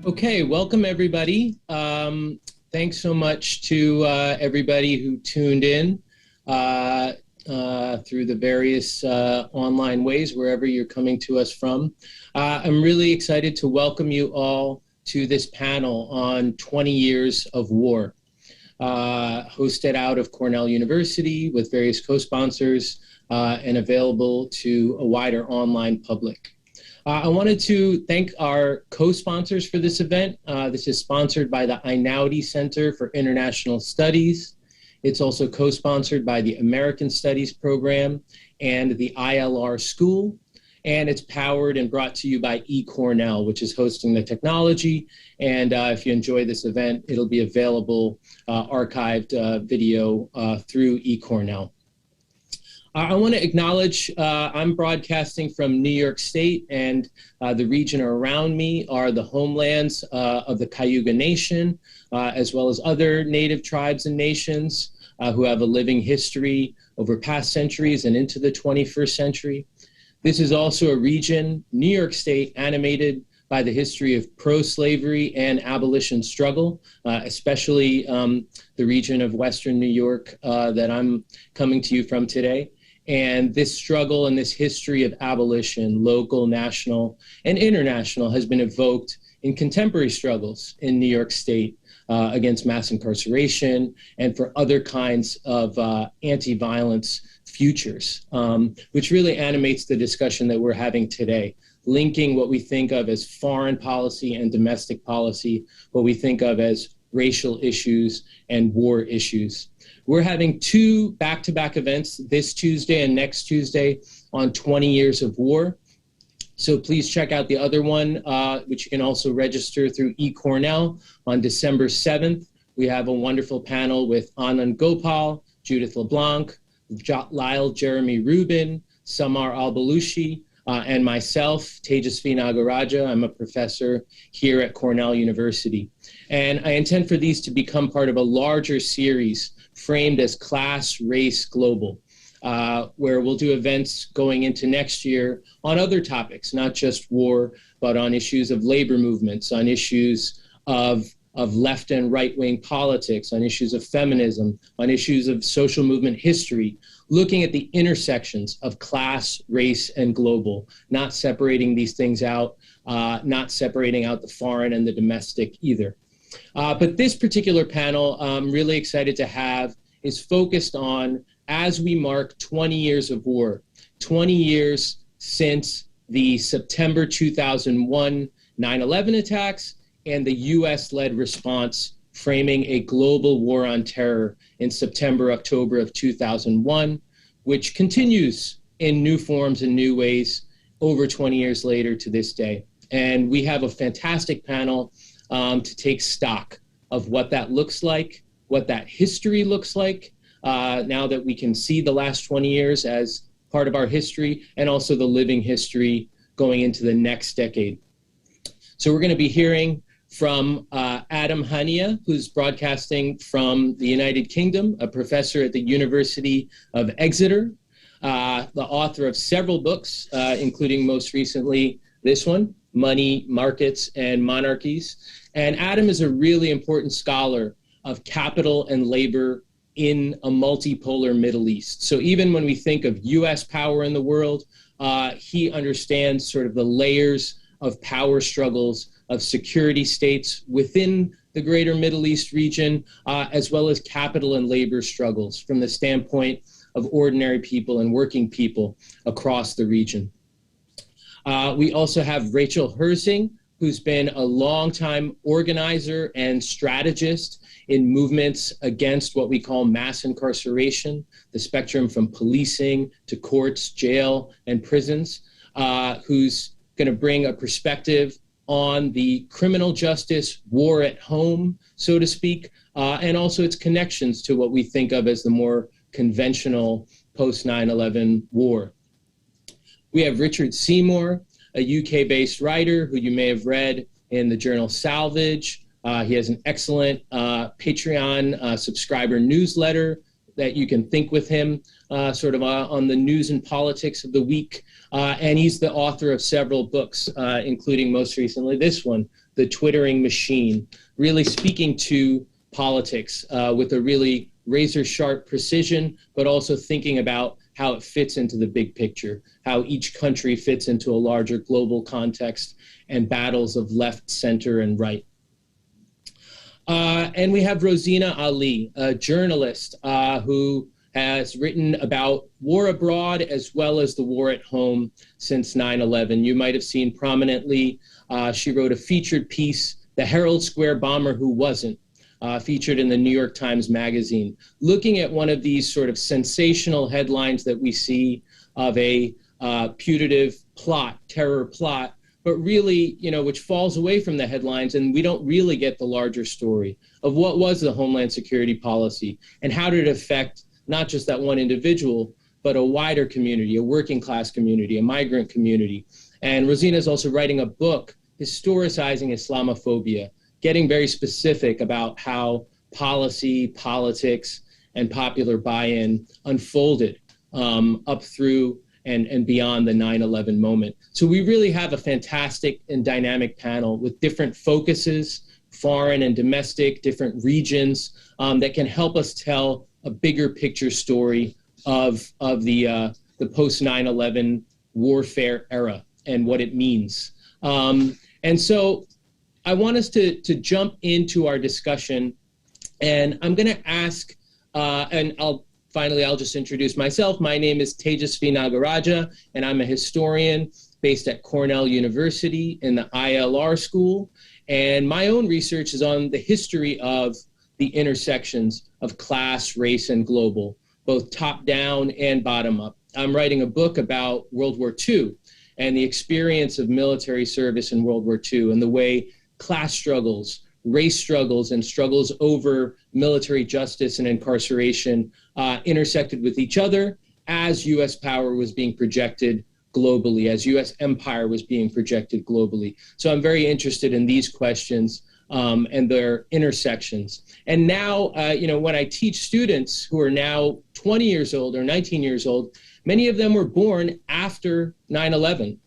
Okay, welcome everybody. Thanks so much to everybody who tuned in through the various online ways, wherever you're coming to us from. I'm really excited to welcome you all to this panel on 20 years of war, hosted out of Cornell University with various co-sponsors and available to a wider online public. I wanted to thank our co-sponsors for this event. This is sponsored by the Einaudi Center for International Studies. It's also co-sponsored by the American Studies Program and the ILR School. And it's powered and brought to you by eCornell, which is hosting the technology. And if you enjoy this event, it'll be available archived video through eCornell. I want to acknowledge I'm broadcasting from New York State, and the region around me are the homelands of the Cayuga Nation, as well as other native tribes and nations who have a living history over past centuries and into the 21st century. This is also a region, New York State, animated by the history of pro-slavery and abolition struggle, especially the region of Western New York that I'm coming to you from today. And this struggle and this history of abolition, local, national, and international, has been evoked in contemporary struggles in New York State against mass incarceration and for other kinds of anti-violence futures, which really animates the discussion that we're having today, linking what we think of as foreign policy and domestic policy, what we think of as racial issues and war issues. We're having two back-to-back events this Tuesday and next Tuesday on 20 years of war. So please check out the other one, which you can also register through eCornell on December 7th. We have a wonderful panel with Anand Gopal, Judith LeBlanc, Lyle Jeremy Rubin, Samar Al-Balushi, and myself, Tejasvi Nagaraja. I'm a professor here at Cornell University. And I intend for these to become part of a larger series framed as Class, Race, Global, where we'll do events going into next year on other topics, not just war, but on issues of labor movements, on issues of left and right-wing politics, on issues of feminism, on issues of social movement history, looking at the intersections of class, race, and global, not separating these things out, not separating out the foreign and the domestic either. But this particular panel I'm really excited to have is focused on, as we mark 20 years of war, 20 years since the September 2001 9/11 attacks and the US-led response framing a global war on terror in September, October of 2001, which continues in new forms and new ways over 20 years later to this day. And we have a fantastic panel to take stock of what that looks like, what that history looks like, now that we can see the last 20 years as part of our history, and also the living history going into the next decade. So we're going to be hearing from Adam Hania, who's broadcasting from the United Kingdom, a professor at the University of Exeter, the author of several books, including most recently this one, Money, Markets, and Monarchies. And Adam is a really important scholar of capital and labor in a multipolar Middle East. So even when we think of US power in the world, he understands sort of the layers of power struggles of security states within the greater Middle East region, as well as capital and labor struggles from the standpoint of ordinary people and working people across the region. We also have Rachel Herzing, who's been a longtime organizer and strategist in movements against what we call mass incarceration, the spectrum from policing to courts, jail, and prisons, who's going to bring a perspective on the criminal justice war at home, so to speak, and also its connections to what we think of as the more conventional post-9/11 war. We have Richard Seymour, a UK-based writer who you may have read in the journal Salvage. He has an excellent Patreon subscriber newsletter that you can think with him on the news and politics of the week. And he's the author of several books, including most recently this one, The Twittering Machine, really speaking to politics with a really razor-sharp precision, but also thinking about how it fits into the big picture, how each country fits into a larger global context and battles of left, center, and right. And we have Rosina Ali, a journalist who has written about war abroad as well as the war at home since 9/11. You might have seen prominently, she wrote a featured piece, The Herald Square Bomber Who Wasn't, featured in the New York Times Magazine, looking at one of these sort of sensational headlines that we see of a putative plot, terror plot, but really, which falls away from the headlines, and we don't really get the larger story of what was the Homeland Security policy and how did it affect not just that one individual, but a wider community, a working class community, a migrant community. And Rosina is also writing a book historicizing Islamophobia, getting very specific about how policy, politics, and popular buy-in unfolded up through and beyond the 9/11 moment. So we really have a fantastic and dynamic panel with different focuses, foreign and domestic, different regions that can help us tell a bigger picture story of the post 9/11 warfare era and what it means. And so I want us to jump into our discussion, and I'm going to ask, and I'll just introduce myself. My name is Tejasvi Nagaraja, and I'm a historian based at Cornell University in the ILR school. And my own research is on the history of the intersections of class, race, and global, both top-down and bottom-up. I'm writing a book about World War II and the experience of military service in World War II and the way class struggles, race struggles, and struggles over military justice and incarceration intersected with each other as U.S. power was being projected globally, as U.S. empire was being projected globally. So I'm very interested in these questions and their intersections. And now, when I teach students who are now 20 years old or 19 years old, many of them were born after 9/11.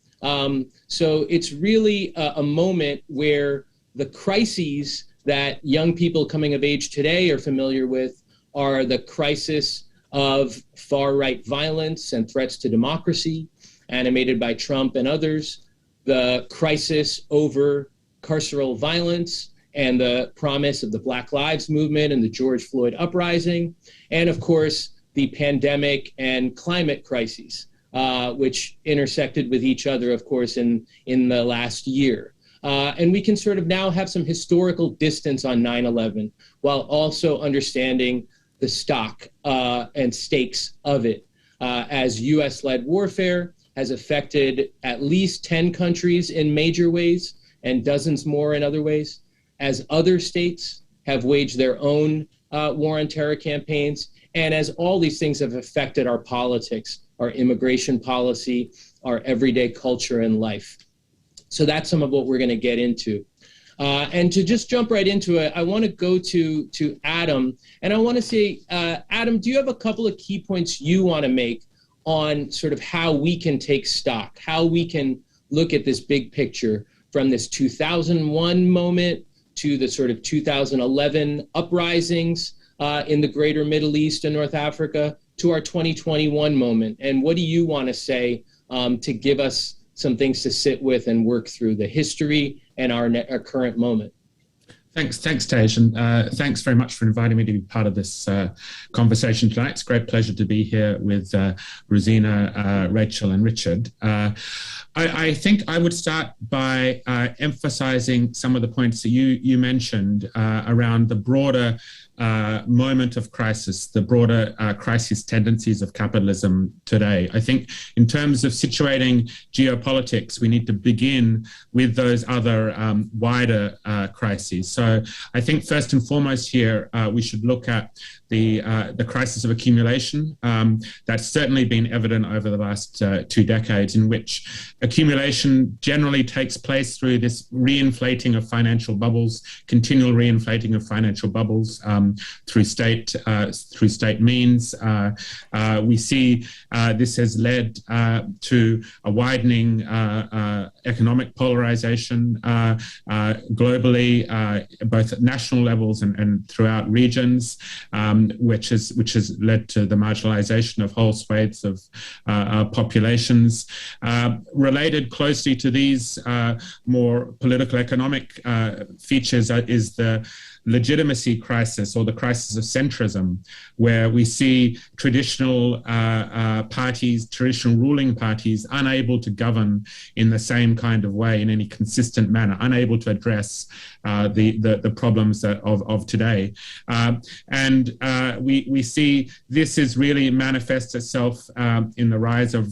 So it's really a moment where the crises that young people coming of age today are familiar with are the crisis of far-right violence and threats to democracy, animated by Trump and others, the crisis over carceral violence and the promise of the Black Lives Movement and the George Floyd uprising, and of course, the pandemic and climate crises, which intersected with each other, of course, in the last year. And we can sort of now have some historical distance on 9/11 while also understanding the stock and stakes of it as U.S.-led warfare has affected at least 10 countries in major ways and dozens more in other ways, as other states have waged their own war on terror campaigns, and as all these things have affected our politics, our immigration policy, our everyday culture and life. So that's some of what we're going to get into. And to just jump right into it, I want to go to Adam. And I want to say, Adam, do you have a couple of key points you want to make on sort of how we can take stock, how we can look at this big picture from this 2001 moment to the sort of 2011 uprisings in the greater Middle East and North Africa to our 2021 moment? And what do you want to say to give us some things to sit with and work through the history and our current moment? Thanks, Tej, and thanks very much for inviting me to be part of this conversation tonight. It's a great pleasure to be here with Rosina, Rachel, and Richard. I think I would start by emphasizing some of the points that you mentioned around the broader moment of crisis, the broader crisis tendencies of capitalism today. I think in terms of situating geopolitics, we need to begin with those other wider crises. So So I think first and foremost here, we should look at the crisis of accumulation. That's certainly been evident over the last 2 decades, in which accumulation generally takes place through this reinflating of financial bubbles, continual reinflating of financial bubbles through state means. We see this has led to a widening economic polarization globally, both at national levels and throughout regions, which has led to the marginalization of whole swathes of populations. Related closely to these more political economic features is the legitimacy crisis, or the crisis of centrism, where we see traditional parties, traditional ruling parties, unable to govern in the same kind of way, in any consistent manner, unable to address the problems of today. And we see this is really manifests itself in the rise of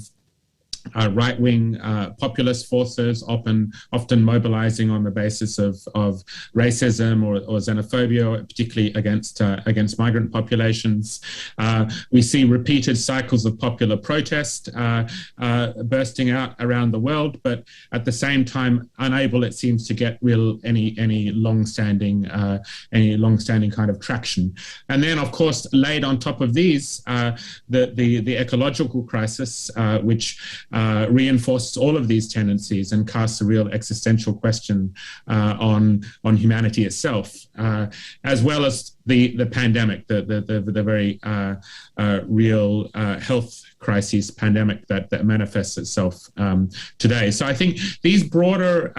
right-wing populist forces, often mobilizing on the basis of racism or xenophobia, particularly against migrant populations. We see repeated cycles of popular protest bursting out around the world, but at the same time unable, it seems, to get any long-standing kind of traction. And then, of course, laid on top of these, the ecological crisis, which reinforces all of these tendencies and casts a real existential question on humanity itself, as well as the pandemic, the very real health crisis pandemic that manifests itself today. So I think these broader,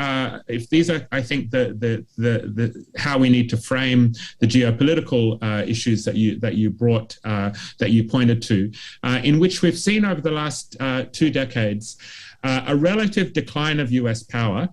if these are, I think the how we need to frame the geopolitical issues that you brought, that you pointed to, in which we've seen over the last 2 decades a relative decline of US power,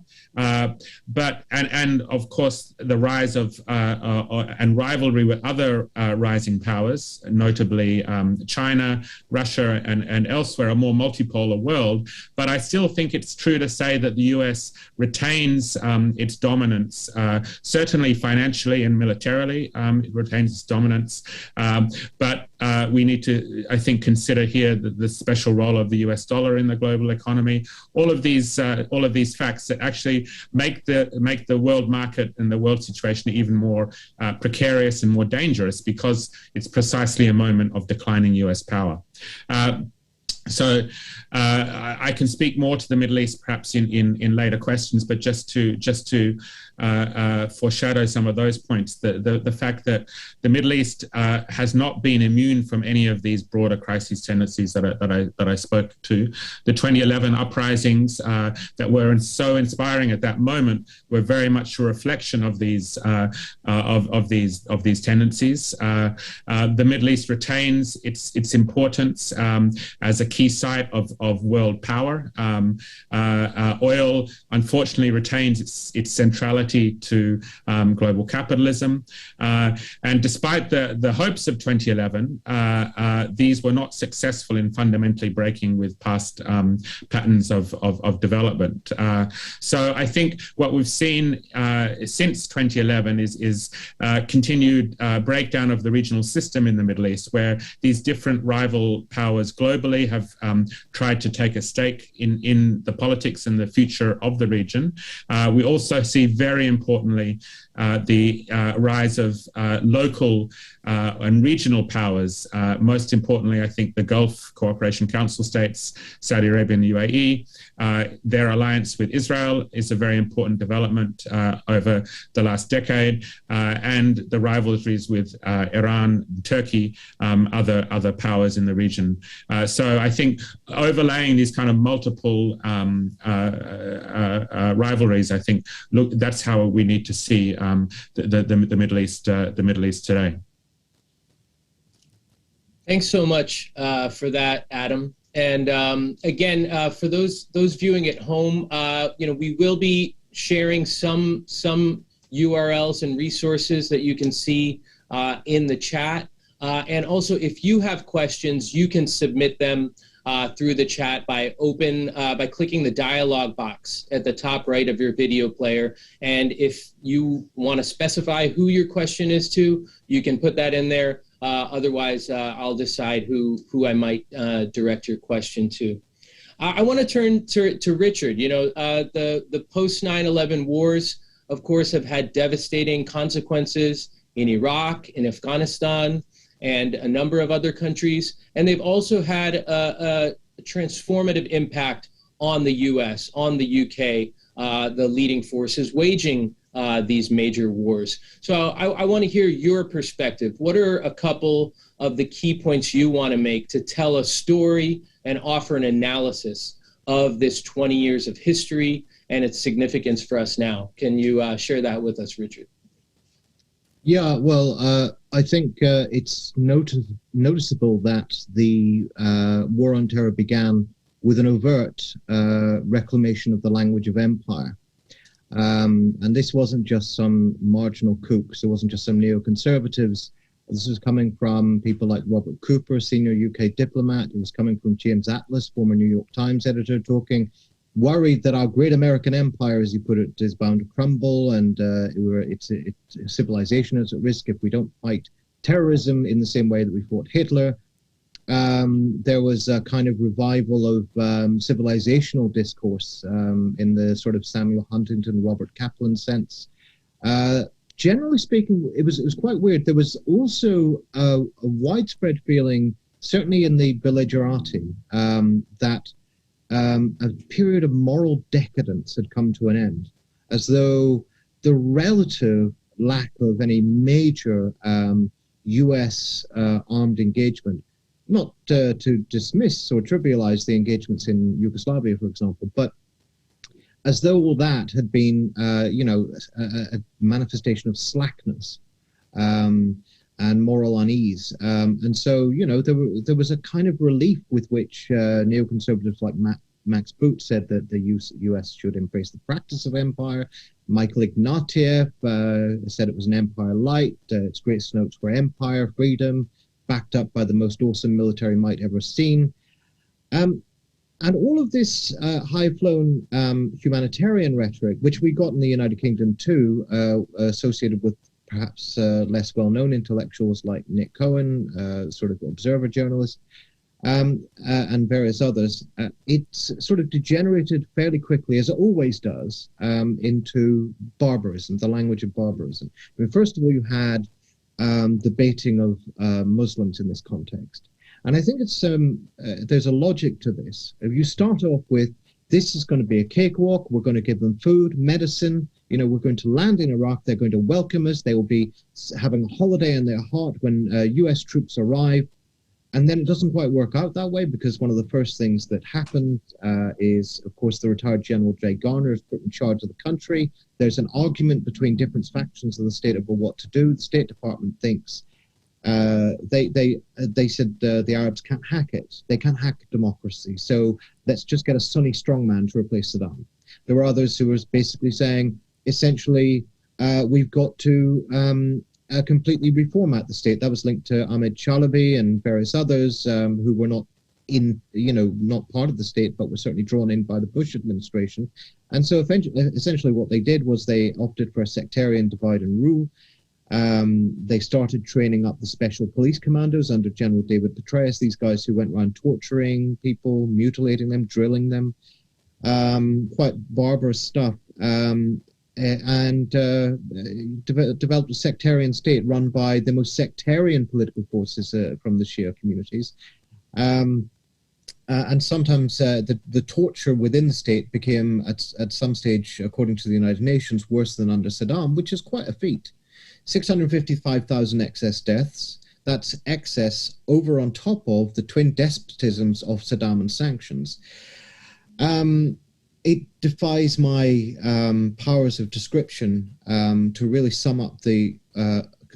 but of course the rise of and rivalry with other rising powers, notably China, Russia, and elsewhere, a more multipolar world. But I still think it's true to say that the US retains its dominance, certainly financially and militarily. It retains its dominance, but we need to, I think, consider here the special role of the US dollar in the global economy. All of these facts that actually make the world market and the world situation even more precarious and more dangerous, because it's precisely a moment of declining US power. So I can speak more to the Middle East perhaps in later questions, but just to foreshadow some of those points, the fact that the Middle East has not been immune from any of these broader crisis tendencies that I spoke to. The 2011 uprisings that were so inspiring at that moment were very much a reflection of these tendencies. The Middle East retains its importance as a key site of world power. Oil, unfortunately, retains its centrality to global capitalism. And despite the hopes of 2011, these were not successful in fundamentally breaking with past patterns of development. So I think what we've seen since 2011 is continued breakdown of the regional system in the Middle East, where these different rival powers globally have tried to take a stake in the politics and the future of the region. We also see, very importantly, the rise of local and regional powers. Most importantly, I think the Gulf Cooperation Council states, Saudi Arabia and the UAE, their alliance with Israel is a very important development over the last decade, and the rivalries with Iran, Turkey, other powers in the region. So I think overlaying these kind of multiple rivalries, I think, look, that's how we need to see the Middle East today. Thanks so much for that, Adam. And again, for those viewing at home, we will be sharing some URLs and resources that you can see in the chat. And also, if you have questions, you can submit them through the chat by clicking the dialog box at the top right of your video player. And if you want to specify who your question is to, you can put that in there. Otherwise, I'll decide who I might direct your question to. I want to turn to Richard. The post 9/11 wars, of course, have had devastating consequences in Iraq, in Afghanistan, and a number of other countries. And they've also had a transformative impact on the US, on the UK, the leading forces waging these major wars. So I want to hear your perspective. What are a couple of the key points you want to make to tell a story and offer an analysis of this 20 years of history and its significance for us now? Can you share that with us, Richard? Yeah, well, I think it's noticeable that the War on Terror began with an overt reclamation of the language of empire. And this wasn't just some marginal kooks, it wasn't just some neoconservatives. This was coming from people like Robert Cooper, senior UK diplomat. It was coming from James Atlas, former New York Times editor, worried that our great American empire, as you put it, is bound to crumble, and civilization is at risk if we don't fight terrorism in the same way that we fought Hitler. There was a kind of revival of civilizational discourse in the sort of Samuel Huntington, Robert Kaplan sense. Generally speaking, it was quite weird. There was also a widespread feeling, certainly in the belligerati, that a period of moral decadence had come to an end, as though the relative lack of any major U.S. armed engagement, not to dismiss or trivialize the engagements in Yugoslavia, for example, but as though all that had been, a manifestation of slackness and moral unease. And so, there was a kind of relief with which neoconservatives like Max Boot said that the U.S. should embrace the practice of empire. Michael Ignatieff said it was an empire light. Its greatest notes were empire, freedom, backed up by the most awesome military might ever seen. And all of this high-flown humanitarian rhetoric, which we got in the United Kingdom too, associated with perhaps less well-known intellectuals like Nick Cohen, sort of observer journalist, and various others, it's sort of degenerated fairly quickly, as it always does, into barbarism, the language of barbarism. I mean, first of all, you had the baiting of Muslims in this context. And I think it's there's a logic to this. If you start off with, this is going to be a cakewalk, we're going to give them food, medicine, we're going to land in Iraq, they're going to welcome us, they will be having a holiday in their heart when US troops arrive. And then it doesn't quite work out that way, because one of the first things that happened is, of course, the retired General Jay Garner is put in charge of the country. There's an argument between different factions of the state over what to do. The State Department thinks they said the Arabs can't hack it. They can't hack democracy. So let's just get a Sunni strongman to replace Saddam. There were others who were basically saying, essentially, we've got to completely reformat the state. That was linked to Ahmed Chalabi and various others who were not not part of the state, but were certainly drawn in by the Bush administration. And so essentially what they did was they opted for a sectarian divide and rule. They started training up the special police commandos under General David Petraeus, these guys who went around torturing people, mutilating them, drilling them, quite barbarous stuff, and developed a sectarian state run by the most sectarian political forces from the Shia communities. And sometimes the torture within the state became, at some stage, according to the United Nations, worse than under Saddam, which is quite a feat. 655,000 excess deaths. That's excess over on top of the twin despotisms of Saddam and sanctions. It defies my powers of description to really sum up the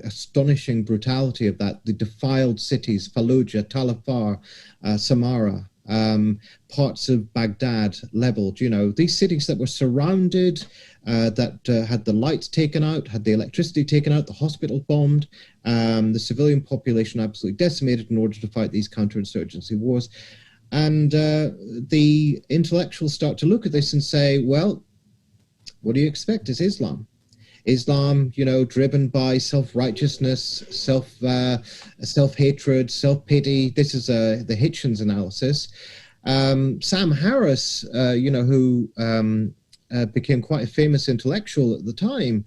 astonishing brutality of that. The defiled cities, Fallujah, Tal Afar, Samarra, parts of Baghdad leveled, these cities that were surrounded, that had the lights taken out, had the electricity taken out, the hospital bombed, the civilian population absolutely decimated in order to fight these counterinsurgency wars. And the intellectuals start to look at this and say, well, what do you expect? It's Islam. Islam, driven by self-righteousness, self-hatred, self-pity. This is the Hitchens analysis. Sam Harris, who became quite a famous intellectual at the time,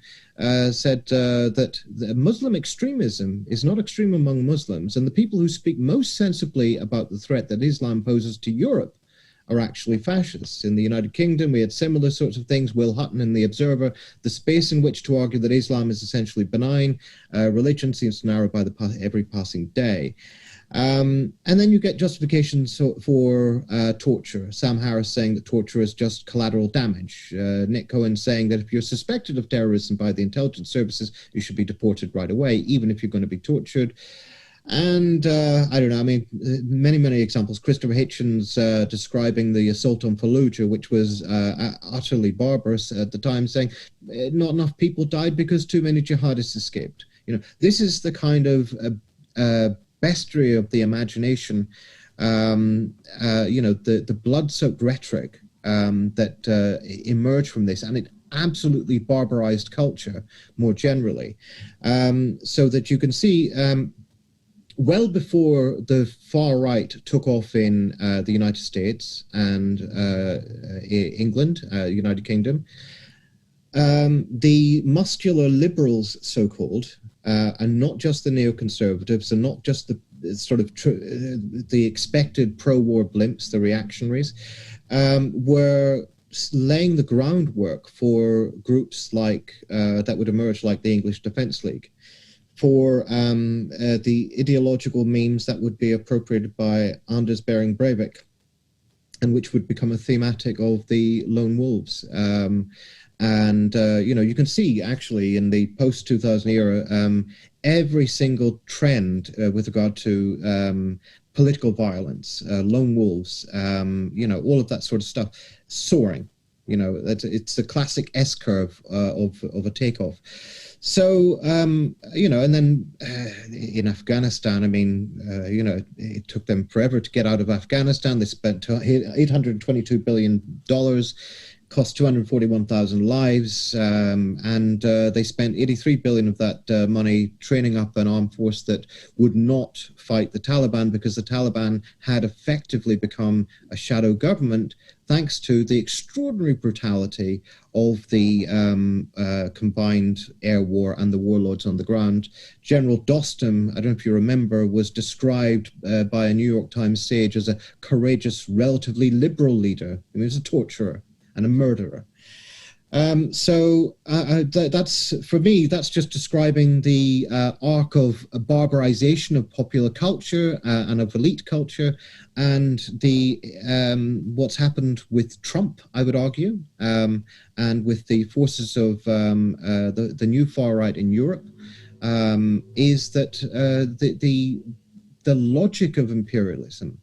said that Muslim extremism is not extreme among Muslims, and the people who speak most sensibly about the threat that Islam poses to Europe are actually fascists. In the United Kingdom, we had similar sorts of things. Will Hutton in The Observer, the space in which to argue that Islam is essentially benign, religion seems to narrow by every passing day. And then you get justifications for torture. Sam Harris saying that torture is just collateral damage. Nick Cohen saying that if you're suspected of terrorism by the intelligence services, you should be deported right away, even if you're going to be tortured. And I don't know, many, many examples. Christopher Hitchens describing the assault on Fallujah, which was utterly barbarous at the time, saying not enough people died because too many jihadists escaped. This is the kind of bestiary of the imagination, the blood-soaked rhetoric that emerged from this, and it absolutely barbarized culture more generally, so that you can see well before the far right took off in the United States and England, United Kingdom, the muscular liberals, so-called, and not just the neoconservatives, and not just the sort of the expected pro-war blimps, the reactionaries, were laying the groundwork for groups like that would emerge, like the English Defence League, for the ideological memes that would be appropriated by Anders Behring Breivik, and which would become a thematic of the lone wolves. You can see actually in the post-2000 era, every single trend with regard to political violence, lone wolves, all of that sort of stuff, soaring. It's the classic S-curve of a takeoff. So, and then in Afghanistan, it took them forever to get out of Afghanistan. They spent $822 billion, cost 241,000 lives, and they spent 83 billion of that money training up an armed force that would not fight the Taliban, because the Taliban had effectively become a shadow government thanks to the extraordinary brutality of the combined air war and the warlords on the ground. General Dostum, I don't know if you remember, was described by a New York Times sage as a courageous, relatively liberal leader. He was a torturer and a murderer. That's, for me, that's just describing the arc of a barbarization of popular culture and of elite culture, and the what's happened with Trump, I would argue, and with the forces of the new far right in Europe, is that the logic of imperialism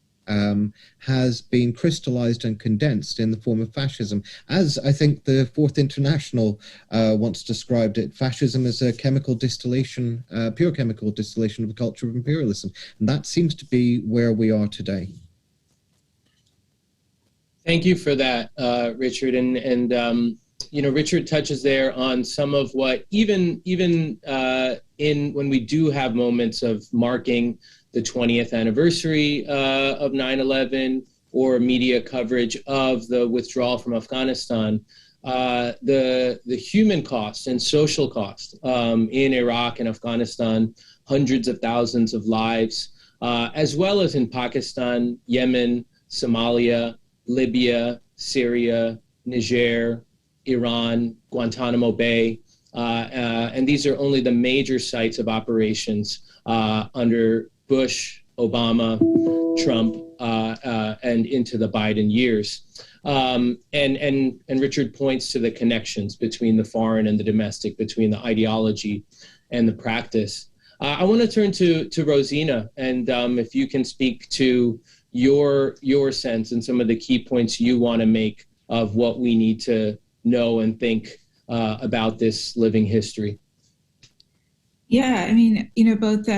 has been crystallized and condensed in the form of fascism. As I think the Fourth International once described it, fascism is a chemical distillation, pure chemical distillation of the culture of imperialism. And that seems to be where we are today. Thank you for that, Richard. And Richard touches there on some of what even when we do have moments of marking the 20th anniversary of 9/11 or media coverage of the withdrawal from Afghanistan, the human cost and social cost in Iraq and Afghanistan, hundreds of thousands of lives, as well as in Pakistan, Yemen, Somalia, Libya, Syria, Niger, Iran, Guantanamo Bay, and these are only the major sites of operations under Bush, Obama, Trump, and into the Biden years. And Richard points to the connections between the foreign and the domestic, between the ideology and the practice. I want to turn to Rosina, and if you can speak to your sense and some of the key points you want to make of what we need to know and think about this living history. Yeah, both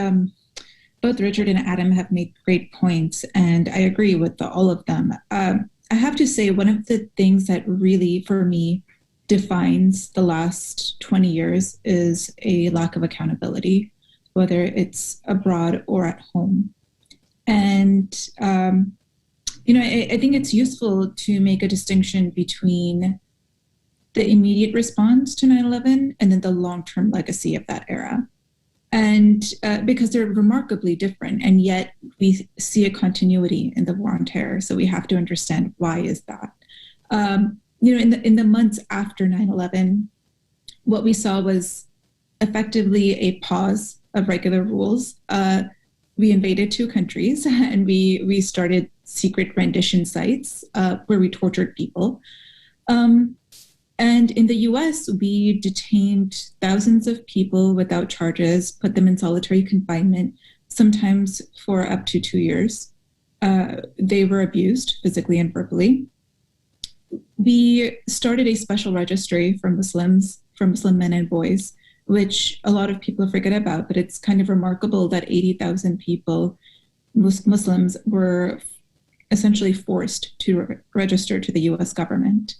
Both Richard and Adam have made great points, and I agree with all of them. I have to say, one of the things that really, for me, defines the last 20 years is a lack of accountability, whether it's abroad or at home. And, I think it's useful to make a distinction between the immediate response to 9/11 and then the long-term legacy of that era. And because they're remarkably different, and yet we see a continuity in the war on terror. So we have to understand, why is that? In the months after 9/11, what we saw was effectively a pause of regular rules. We invaded 2 countries, and we started secret rendition sites where we tortured people. And in the US, we detained thousands of people without charges, put them in solitary confinement, sometimes for up to 2 years. They were abused physically and verbally. We started a special registry for Muslims, for Muslim men and boys, which a lot of people forget about, but it's kind of remarkable that 80,000 people, Muslims, were essentially forced to register to the US government.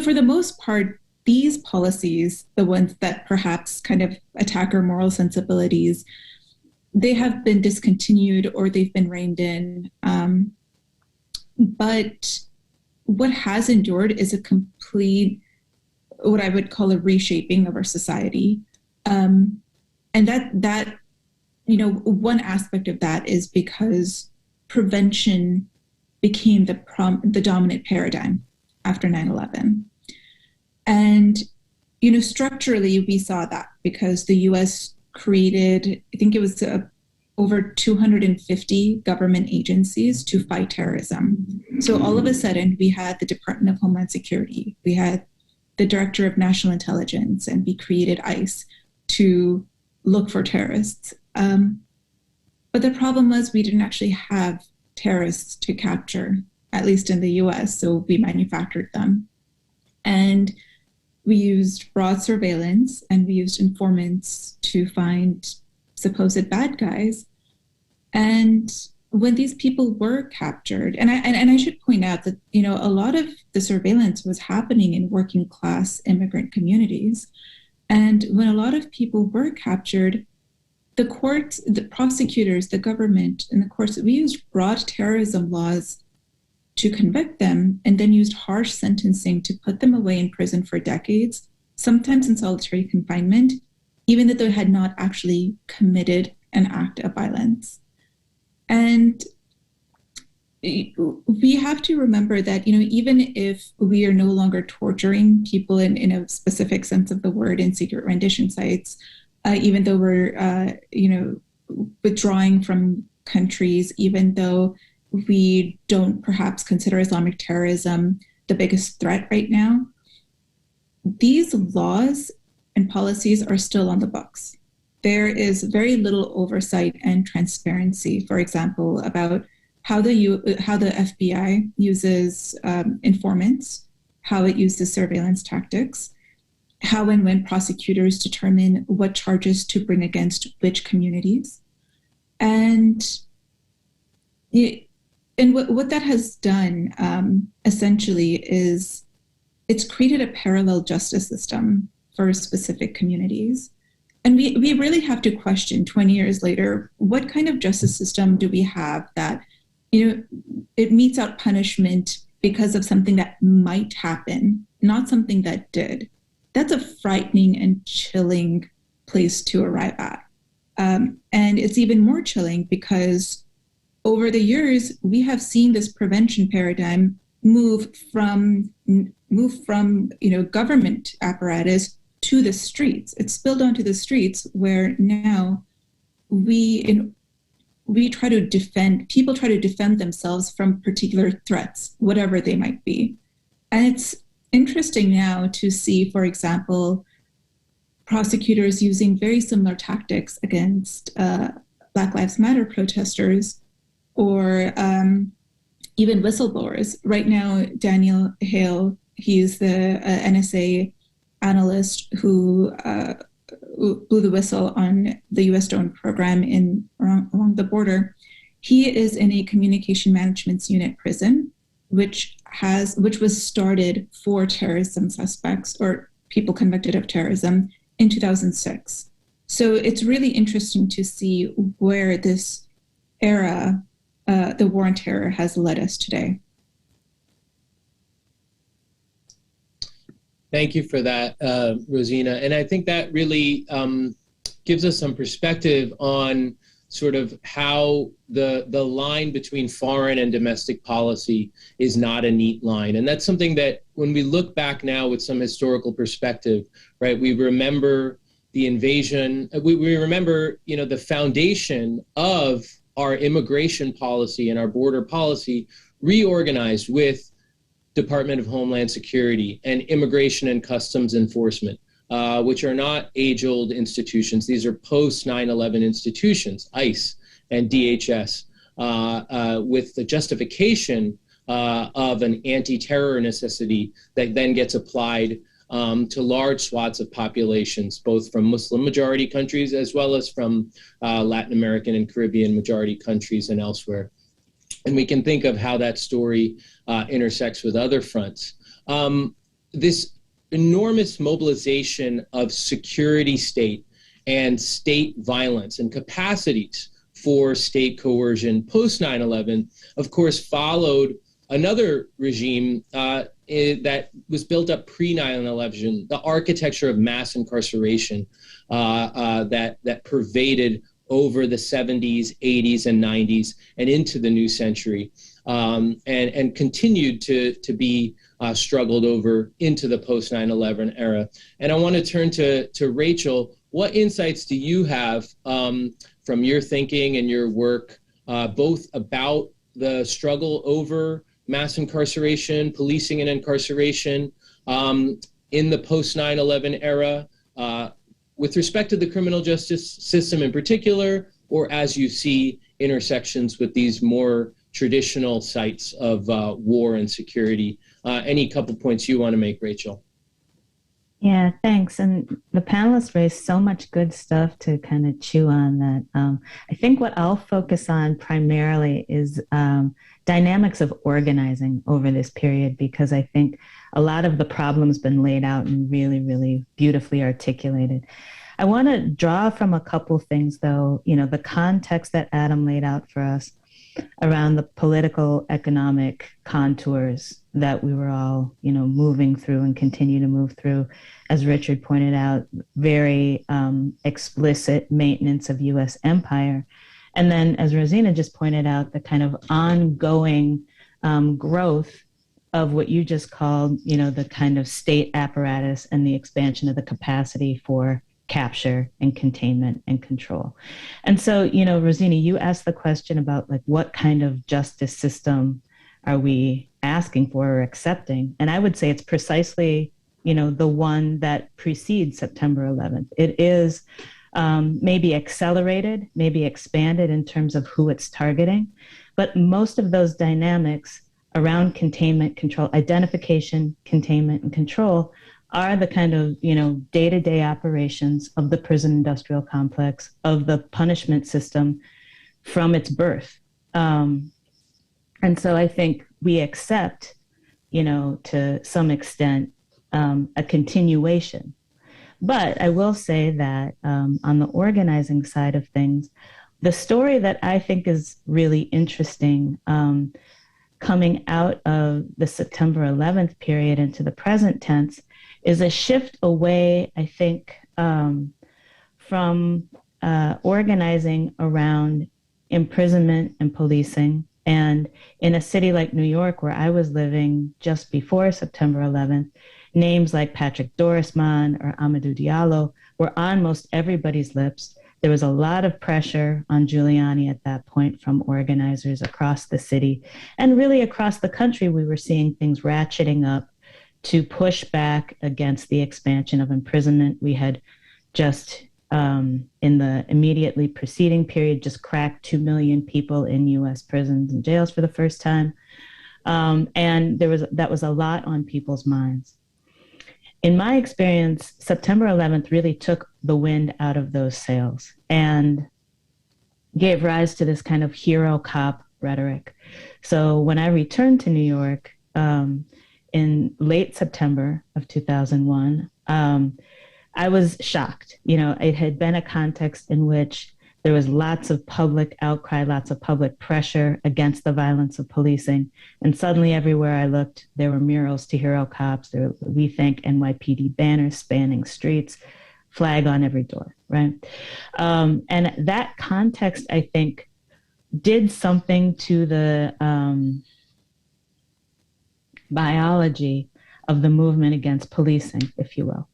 For the most part, these policies, the ones that perhaps kind of attack our moral sensibilities, they have been discontinued or they've been reined in. But what has endured is a complete, what I would call a reshaping of our society. And that one aspect of that is because prevention became the dominant paradigm after 9/11. And, structurally, we saw that because the US created, I think it was over 250 government agencies to fight terrorism. So all of a sudden, we had the Department of Homeland Security, we had the Director of National Intelligence, and we created ICE to look for terrorists. But the problem was we didn't actually have terrorists to capture, at least in the US, so we manufactured them. And we used broad surveillance, and we used informants to find supposed bad guys. And when these people were captured, and I should point out that, a lot of the surveillance was happening in working class immigrant communities. And when a lot of people were captured, the courts, the prosecutors, the government, and the courts, we used broad terrorism laws to convict them, and then used harsh sentencing to put them away in prison for decades, sometimes in solitary confinement, even though they had not actually committed an act of violence. And we have to remember that, even if we are no longer torturing people in a specific sense of the word in secret rendition sites, even though we're, withdrawing from countries, even though we don't perhaps consider Islamic terrorism the biggest threat right now, these laws and policies are still on the books. There is very little oversight and transparency, for example, about how the FBI uses informants, how it uses surveillance tactics, how and when prosecutors determine what charges to bring against which communities. And what that has done, essentially, is it's created a parallel justice system for specific communities. And we really have to question 20 years later, what kind of justice system do we have that, it metes out punishment because of something that might happen, not something that did. That's a frightening and chilling place to arrive at. And it's even more chilling because over the years, we have seen this prevention paradigm move from government apparatus to the streets. It's spilled onto the streets, where now people try to defend themselves from particular threats, whatever they might be. And it's interesting now to see, for example, prosecutors using very similar tactics against Black Lives Matter protesters, or even whistleblowers. Right now, Daniel Hale, he's the NSA analyst who blew the whistle on the U.S. drone program along the border. He is in a communication management unit prison, which was started for terrorism suspects or people convicted of terrorism in 2006. So it's really interesting to see where this era, the war on terror, has led us today. Thank you for that, Rosina. And I think that really gives us some perspective on sort of how the line between foreign and domestic policy is not a neat line. And that's something that when we look back now with some historical perspective, right, we remember the invasion, we remember, the foundation of our immigration policy and our border policy reorganized with Department of Homeland Security and Immigration and Customs Enforcement, which are not age-old institutions. These are post-9/11 institutions, ICE and DHS, with the justification of an anti-terror necessity that then gets applied to large swaths of populations, both from Muslim majority countries as well as from Latin American and Caribbean majority countries and elsewhere. And we can think of how that story intersects with other fronts. This enormous mobilization of security state and state violence and capacities for state coercion post 9/11, of course, followed another regime that was built up pre 9/11, the architecture of mass incarceration that pervaded over the 70s, 80s, and 90s, and into the new century, and continued to be struggled over into the post 9/11 era. And I want to turn to Rachel. What insights do you have from your thinking and your work, both about the struggle over mass incarceration, policing and incarceration in the post 9/11 era, with respect to the criminal justice system in particular, or as you see intersections with these more traditional sites of war and security? Any couple points you want to make, Rachel? Yeah, thanks. And the panelists raised so much good stuff to kind of chew on that. I think what I'll focus on primarily is dynamics of organizing over this period, because I think a lot of the problems been laid out and really, really beautifully articulated. I want to draw from a couple things, though, the context that Adam laid out for us around the political economic contours that we were all, moving through and continue to move through. As Richard pointed out, very explicit maintenance of U.S. empire. And then, as Rosina just pointed out, the kind of ongoing growth of what you just called, the kind of state apparatus and the expansion of the capacity for capture and containment and control. And so, Rosina, you asked the question about what kind of justice system are we asking for or accepting? And I would say it's precisely, the one that precedes September 11th. It is maybe accelerated, maybe expanded in terms of who it's targeting, but most of those dynamics around containment, control, identification, containment, and control are the kind of, day-to-day operations of the prison industrial complex, of the punishment system from its birth. And so I think we accept, to some extent, a continuation. But I will say that on the organizing side of things, the story that I think is really interesting coming out of the September 11th period into the present tense is a shift away, I think, from organizing around imprisonment and policing. And in a city like New York, where I was living just before September 11th, names like Patrick Dorisman or Amadou Diallo were on most everybody's lips. There was a lot of pressure on Giuliani at that point from organizers across the city. And really across the country, we were seeing things ratcheting up to push back against the expansion of imprisonment. We had just, in the immediately preceding period, just cracked 2 million people in U.S. prisons and jails for the first time. And that was a lot on people's minds. In my experience, September 11th really took the wind out of those sails and gave rise to this kind of hero cop rhetoric. So when I returned to New York in late September of 2001, I was shocked. You know, it had been a context in which there was lots of public outcry, lots of public pressure against the violence of policing. And suddenly everywhere I looked, there were murals to hero cops. There were We Thank NYPD banners spanning streets, flag on every door, right? And that context, I think, did something to the biology of the movement against policing, if you will.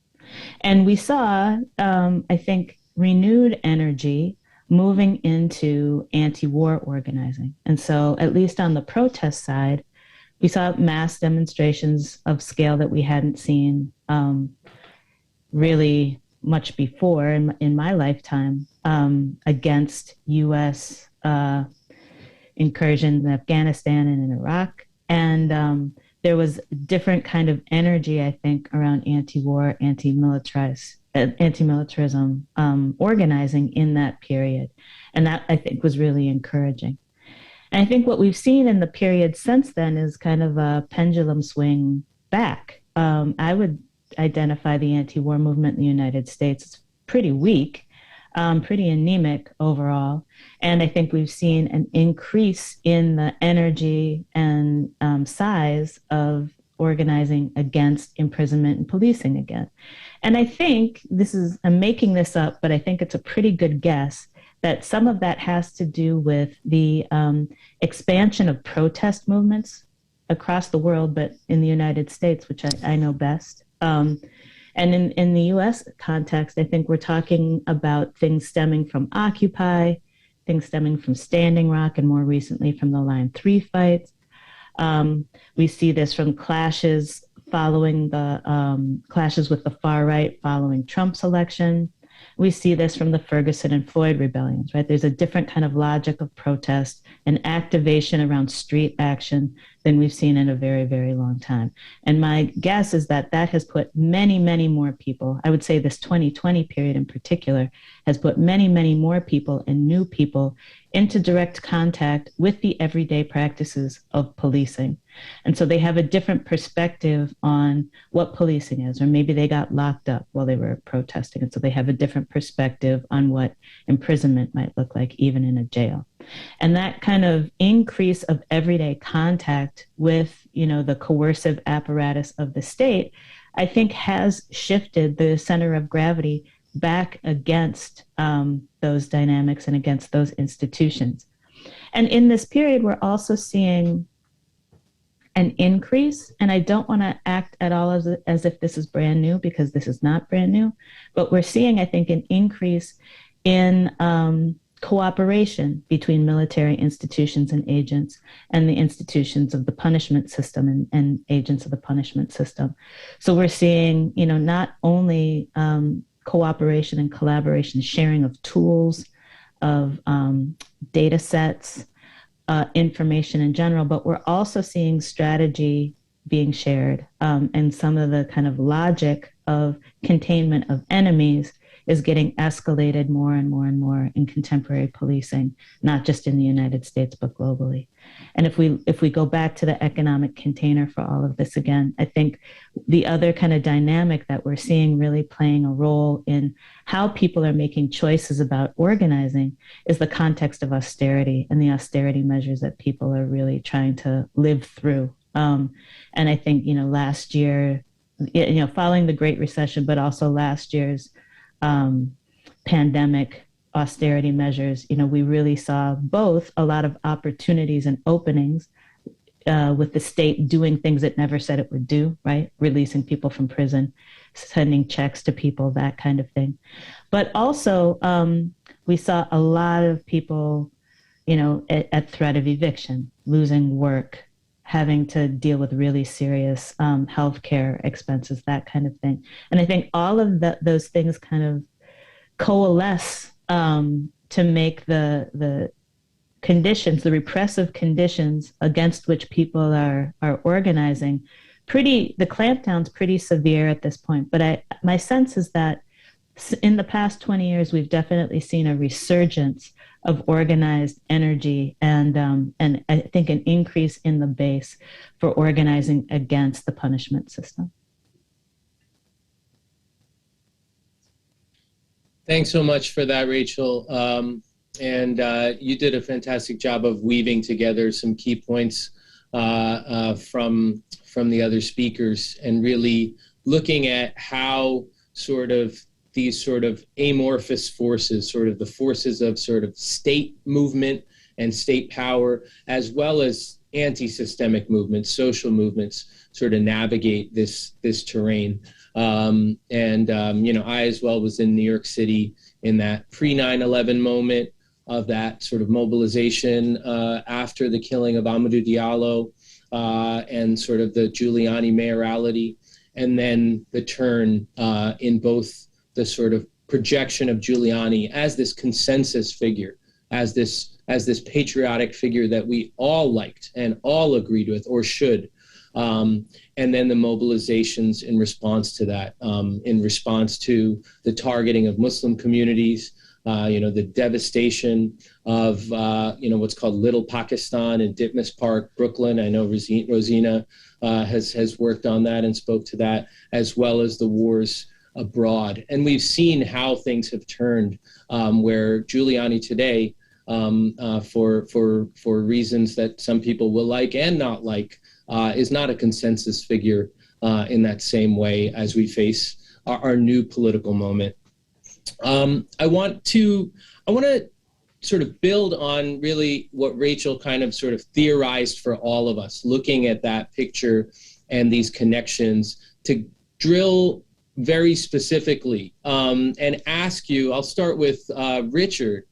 And we saw, I think, renewed energy moving into anti-war organizing. And so, at least on the protest side, we saw mass demonstrations of scale that we hadn't seen really much before in my lifetime against U.S. incursions in Afghanistan and in Iraq. And there was different kind of energy, I think, around anti-war, anti-militarism organizing in that period. And that, I think, was really encouraging. And I think what we've seen in the period since then is kind of a pendulum swing back. I would identify the anti-war movement in the United States as pretty weak, pretty anemic overall. And I think we've seen an increase in the energy and size of organizing against imprisonment and policing again. And I think I'm making this up, but I think it's a pretty good guess that some of that has to do with the expansion of protest movements across the world, but in the United States, which I know best. And in the US context, I think we're talking about things stemming from Occupy, things stemming from Standing Rock, and more recently from the Line 3 fights. We see this from clashes following the clashes with the far right following Trump's election. We see this from the Ferguson and Floyd rebellions, right? There's a different kind of logic of protest and activation around street action than we've seen in a very, very long time. And my guess is that that has put many, many more people, I would say this 2020 period in particular, has put many, many more people and new people into direct contact with the everyday practices of policing. And so they have a different perspective on what policing is, or maybe they got locked up while they were protesting. And so they have a different perspective on what imprisonment might look like, even in a jail. And that kind of increase of everyday contact with, the coercive apparatus of the state, I think has shifted the center of gravity back against those dynamics and against those institutions. And in this period, we're also seeing an increase, and I don't want to act at all as if this is brand new, because this is not brand new, but we're seeing, I think, an increase in cooperation between military institutions and agents and the institutions of the punishment system and agents of the punishment system. So we're seeing, not only cooperation and collaboration, sharing of tools, of data sets, information in general, but we're also seeing strategy being shared, and some of the kind of logic of containment of enemies is getting escalated more and more and more in contemporary policing, not just in the United States, but globally. And if we go back to the economic container for all of this again, I think the other kind of dynamic that we're seeing really playing a role in how people are making choices about organizing is the context of austerity and the austerity measures that people are really trying to live through. And I think, last year, following the Great Recession, but also last year's pandemic austerity measures, we really saw both a lot of opportunities and openings with the state doing things it never said it would do, right? Releasing people from prison, sending checks to people, that kind of thing. But also we saw a lot of people, at threat of eviction, losing work, having to deal with really serious healthcare expenses, that kind of thing. And I think all of those things kind of coalesce to make the conditions, the repressive conditions against which people are organizing, the clampdown's pretty severe at this point. But my sense is that in the past 20 years, we've definitely seen a resurgence of organized energy and I think an increase in the base for organizing against the punishment system. Thanks so much for that, Rachel. You did a fantastic job of weaving together some key points from the other speakers and really looking at how sort of these sort of amorphous forces, sort of the forces of sort of state movement and state power, as well as anti-systemic movements, social movements, sort of navigate this terrain. I as well was in New York City in that pre-9/11 moment of that sort of mobilization after the killing of Amadou Diallo and sort of the Giuliani mayoralty, and then the turn in both the sort of projection of Giuliani as this consensus figure, as this patriotic figure that we all liked and all agreed with or should. And then the mobilizations in response to that, in response to the targeting of Muslim communities, the devastation of, what's called Little Pakistan in Ditmas Park, Brooklyn. I know Rosina has worked on that and spoke to that, as well as the wars abroad. And we've seen how things have turned, where Giuliani today, for reasons that some people will like and not like, is not a consensus figure in that same way as we face our new political moment. I want to sort of build on really what Rachel kind of sort of theorized for all of us, looking at that picture and these connections to drill very specifically and ask you, I'll start with Richard,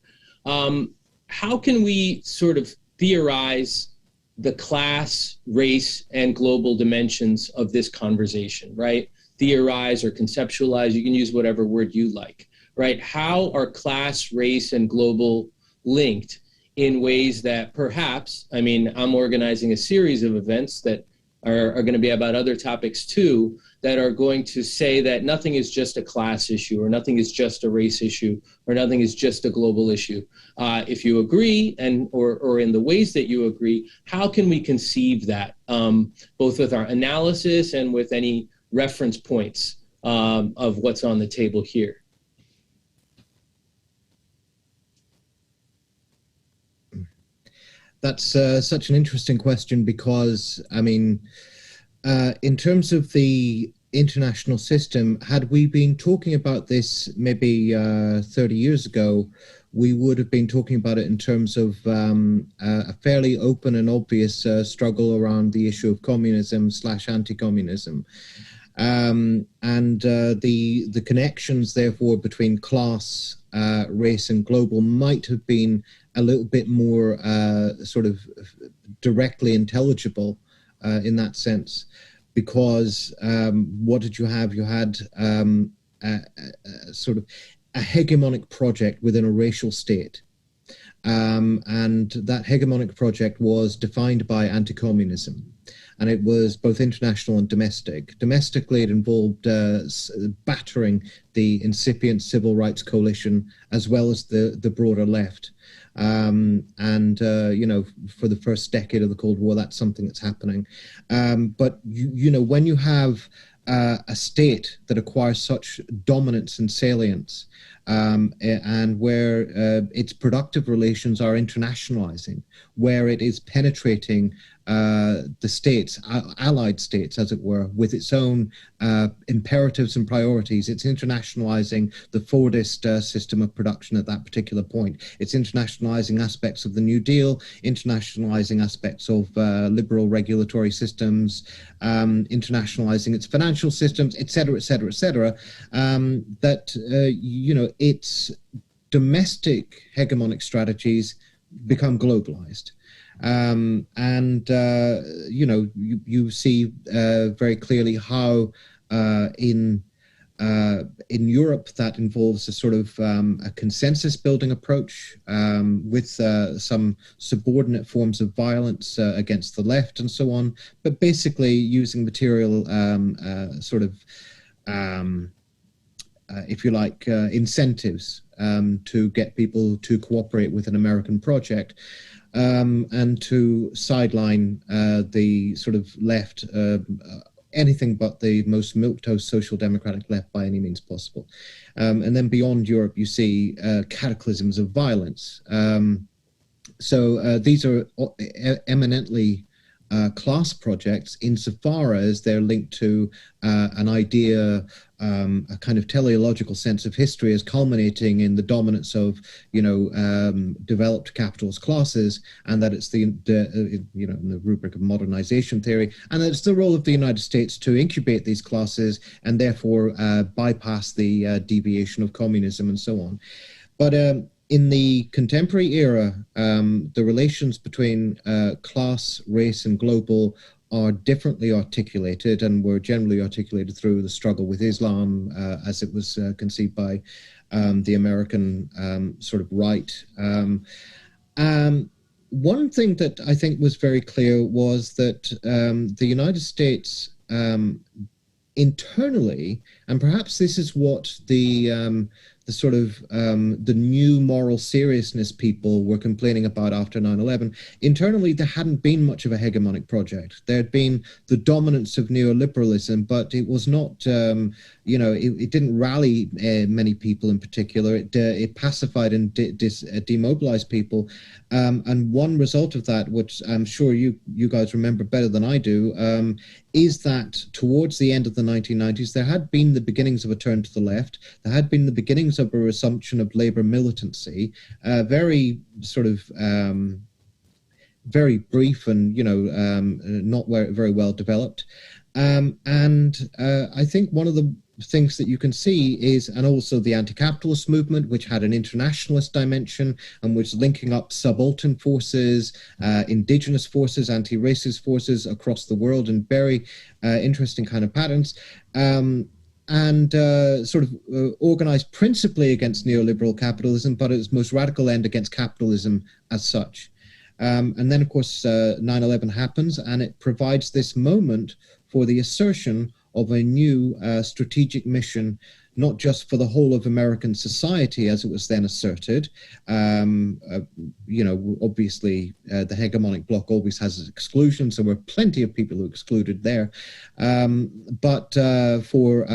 how can we sort of theorize the class, race, and global dimensions of this conversation, right? Theorize or conceptualize, you can use whatever word you like, right? How are class, race, and global linked in ways that perhaps, I mean, I'm organizing a series of events that are going to be about other topics too, that are going to say that nothing is just a class issue, or nothing is just a race issue, or nothing is just a global issue. If you agree, or in the ways that you agree, how can we conceive that, both with our analysis and with any reference points of what's on the table here? That's such an interesting question because, I mean, in terms of the international system, had we been talking about this maybe 30 years ago, we would have been talking about it in terms of a fairly open and obvious struggle around the issue of communism / anti-communism. And the connections, therefore, between class, race, and global might have been a little bit more sort of directly intelligible in that sense, because what did you have? You had sort of a hegemonic project within a racial state. And that hegemonic project was defined by anti-communism. And it was both international and domestic. Domestically, it involved battering the incipient civil rights coalition as well as the broader left. For the first decade of the Cold War, that's something that's happening. But, when you have a state that acquires such dominance and salience, and where its productive relations are internationalizing, where it is penetrating the states, allied states, as it were, with its own imperatives and priorities. It's internationalizing the Fordist system of production at that particular point. It's internationalizing aspects of the New Deal, internationalizing aspects of liberal regulatory systems, internationalizing its financial systems, et cetera, et cetera, et cetera, its domestic hegemonic strategies become globalized. You see very clearly how in Europe that involves a sort of a consensus building approach with some subordinate forms of violence against the left and so on, but basically using material if you like, incentives to get people to cooperate with an American project, and to sideline the sort of left, anything but the most milquetoast social democratic left by any means possible. And then beyond Europe, you see cataclysms of violence. So these are eminently class projects insofar as they're linked to an idea, a kind of teleological sense of history as culminating in the dominance of, developed capitalist classes, and that it's in the rubric of modernization theory, and that it's the role of the United States to incubate these classes and therefore bypass the deviation of communism and so on. But in the contemporary era, the relations between class, race, and global are differently articulated, and were generally articulated through the struggle with Islam as it was conceived by the American sort of right. One thing that I think was very clear was that the United States internally, and perhaps this is what the sort of the new moral seriousness people were complaining about after 9/11. Internally, there hadn't been much of a hegemonic project. There had been the dominance of neoliberalism, but it was not, it didn't rally many people in particular. It pacified and demobilized people. And one result of that, which I'm sure you guys remember better than I do, is that towards the end of the 1990s, there had been the beginnings of a turn to the left. There had been the beginnings of a resumption of labor militancy, very sort of very brief and not very well developed. And I think one of the things that you can see is, and also the anti-capitalist movement, which had an internationalist dimension and was linking up subaltern forces, indigenous forces, anti-racist forces across the world in very interesting kind of patterns, and sort of organized principally against neoliberal capitalism, but at its most radical end against capitalism as such. And then, of course, 9/11 happens, and it provides this moment for the assertion of a new strategic mission, not just for the whole of American society, as it was then asserted. Obviously, the hegemonic bloc always has its exclusions. There were plenty of people who excluded there. But for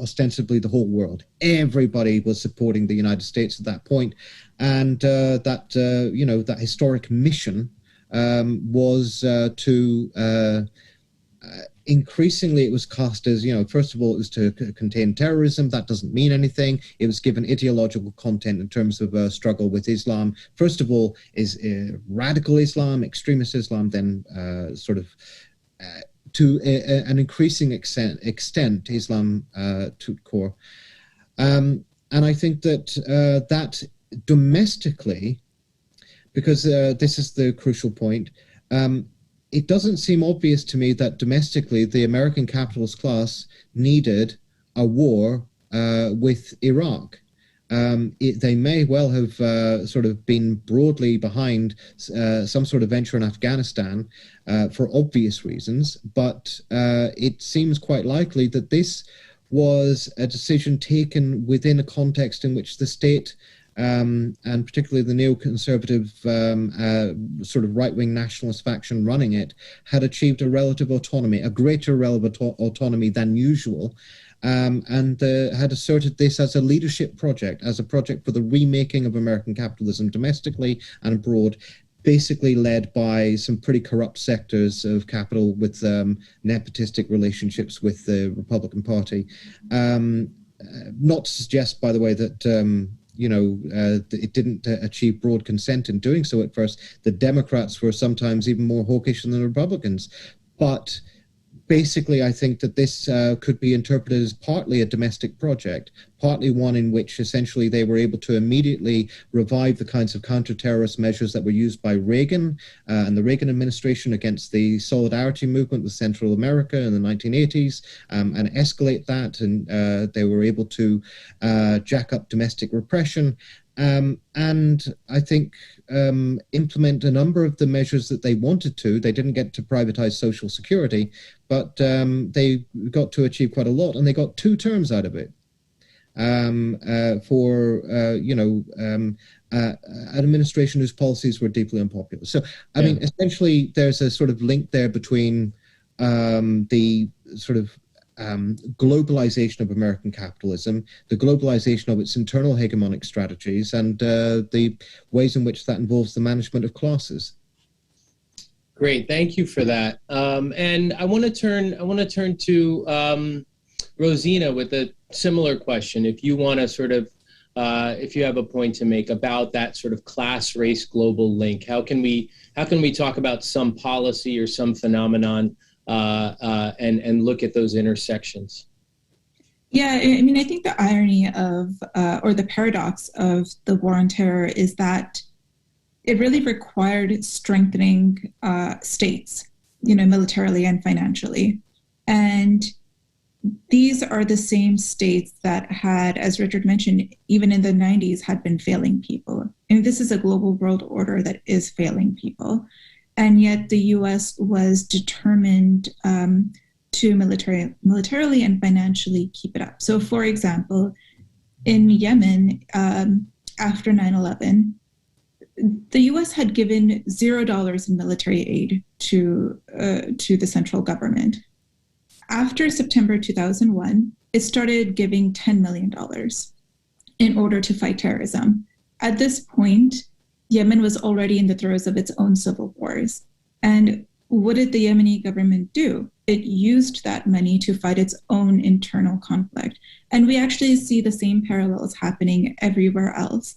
ostensibly the whole world, everybody was supporting the United States at that point. And that historic mission was to... increasingly, it was cast as, first of all, it was to contain terrorism. That doesn't mean anything. It was given ideological content in terms of a struggle with Islam. First of all, is radical Islam, extremist Islam, then sort of to an increasing extent, Islam tout court. And I think that that domestically, because this is the crucial point, it doesn't seem obvious to me that domestically the American capitalist class needed a war with Iraq. They may well have sort of been broadly behind some sort of venture in Afghanistan for obvious reasons, but it seems quite likely that this was a decision taken within a context in which the state, and particularly the neoconservative sort of right-wing nationalist faction running it, had achieved a relative autonomy, a greater relative autonomy than usual, and had asserted this as a leadership project, as a project for the remaking of American capitalism domestically and abroad, basically led by some pretty corrupt sectors of capital with nepotistic relationships with the Republican Party. Not to suggest, by the way, that it didn't achieve broad consent in doing so at first. The Democrats were sometimes even more hawkish than the Republicans. But basically, I think that this could be interpreted as partly a domestic project, partly one in which essentially they were able to immediately revive the kinds of counter-terrorist measures that were used by Reagan and the Reagan administration against the solidarity movement with Central America in the 1980s, and escalate that. And they were able to jack up domestic repression. and I think implement a number of the measures that they wanted to. They didn't get to privatize Social Security, but they got to achieve quite a lot, and they got 2 terms out of it for an administration whose policies were deeply unpopular. So, I mean, essentially, there's a sort of link there between the sort of globalization of American capitalism, the globalization of its internal hegemonic strategies, and the ways in which that involves the management of classes. Great, thank you for that. And I want to turn to Rosina with a similar question. If you want to sort of, if you have a point to make about that sort of class, race, global link, how can we talk about some policy or some phenomenon and look at those intersections? Yeah, I mean, I think the irony of, or the paradox of the war on terror is that it really required strengthening states, militarily and financially. And these are the same states that had, as Richard mentioned, even in the 90s, had been failing people. And this is a global world order that is failing people. And yet the U.S. was determined to militarily and financially keep it up. So, for example, in Yemen, after 9/11, the U.S. had given $0 in military aid to the central government. After September 2001, it started giving $10 million in order to fight terrorism. At this point, Yemen was already in the throes of its own civil wars. And what did the Yemeni government do? It used that money to fight its own internal conflict. And we actually see the same parallels happening everywhere else.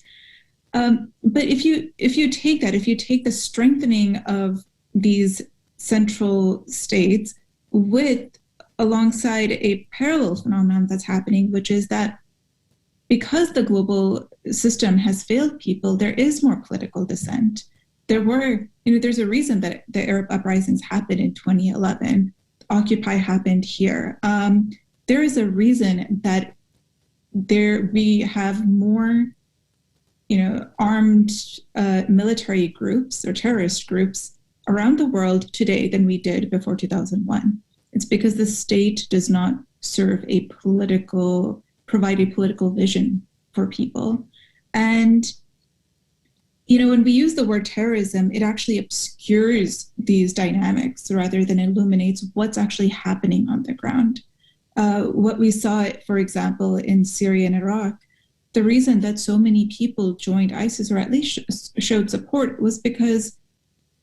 But if you take the strengthening of these central states alongside a parallel phenomenon that's happening, which is that because the global system has failed people, there is more political dissent. There's a reason that the Arab uprisings happened in 2011. Occupy happened here. There is a reason that we have more, armed military groups or terrorist groups around the world today than we did before 2001. It's because the state does not provide a political vision for people. And, when we use the word terrorism, it actually obscures these dynamics rather than illuminates what's actually happening on the ground. What we saw, for example, in Syria and Iraq, the reason that so many people joined ISIS or at least showed support was because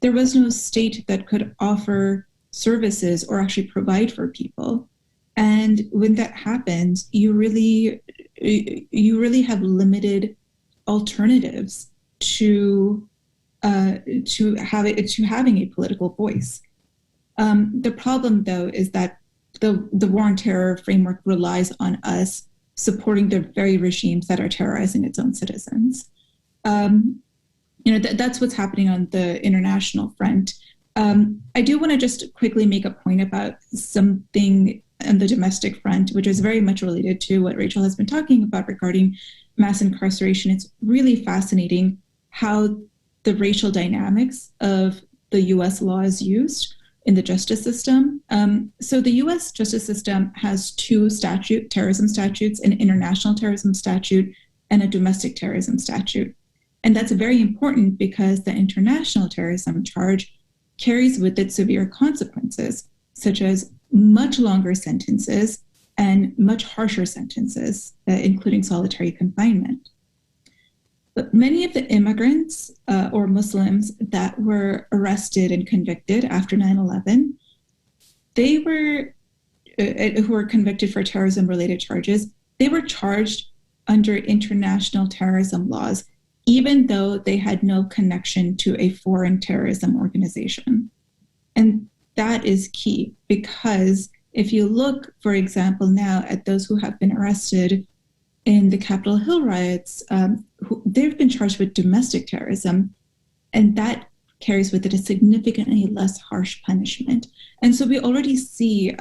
there was no state that could offer services or actually provide for people. And when that happens, you really have limited alternatives to having a political voice. The problem, though, is that the war on terror framework relies on us supporting the very regimes that are terrorizing its own citizens. That's what's happening on the international front. I do want to just quickly make a point about something on the domestic front, which is very much related to what Rachel has been talking about regarding mass incarceration. It's really fascinating how the racial dynamics of the U.S. law is used in the justice system. So the U.S. justice system has 2 terrorism statutes, an international terrorism statute and a domestic terrorism statute. And that's very important because the international terrorism charge carries with it severe consequences, such as much longer sentences and much harsher sentences, including solitary confinement. But many of the immigrants or Muslims that were arrested and convicted after 9/11, who were convicted for terrorism-related charges, they were charged under international terrorism laws, even though they had no connection to a foreign terrorism organization. And that is key, because if you look, for example, now at those who have been arrested in the Capitol Hill riots, they've been charged with domestic terrorism, and that carries with it a significantly less harsh punishment. And so we already see,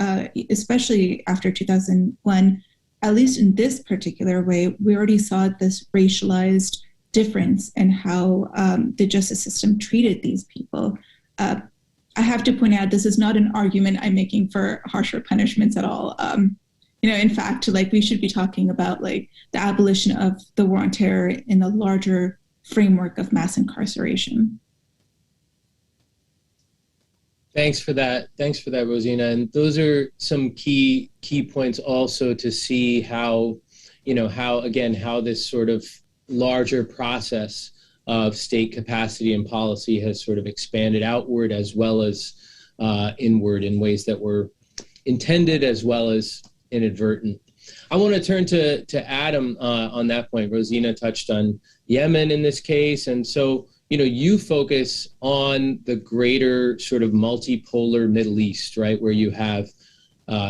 especially after 2001, at least in this particular way, we already saw this racialized difference in how the justice system treated these people. I have to point out, this is not an argument I'm making for harsher punishments at all. In fact, like, we should be talking about like the abolition of the war on terror in a larger framework of mass incarceration. Thanks for that, Rosina. And those are some key points also to see how this sort of larger process of state capacity and policy has sort of expanded outward as well as inward in ways that were intended as well as inadvertent. I want to turn to Adam on that point. Rosina touched on Yemen in this case, and so you focus on the greater sort of multipolar Middle East, right, where you have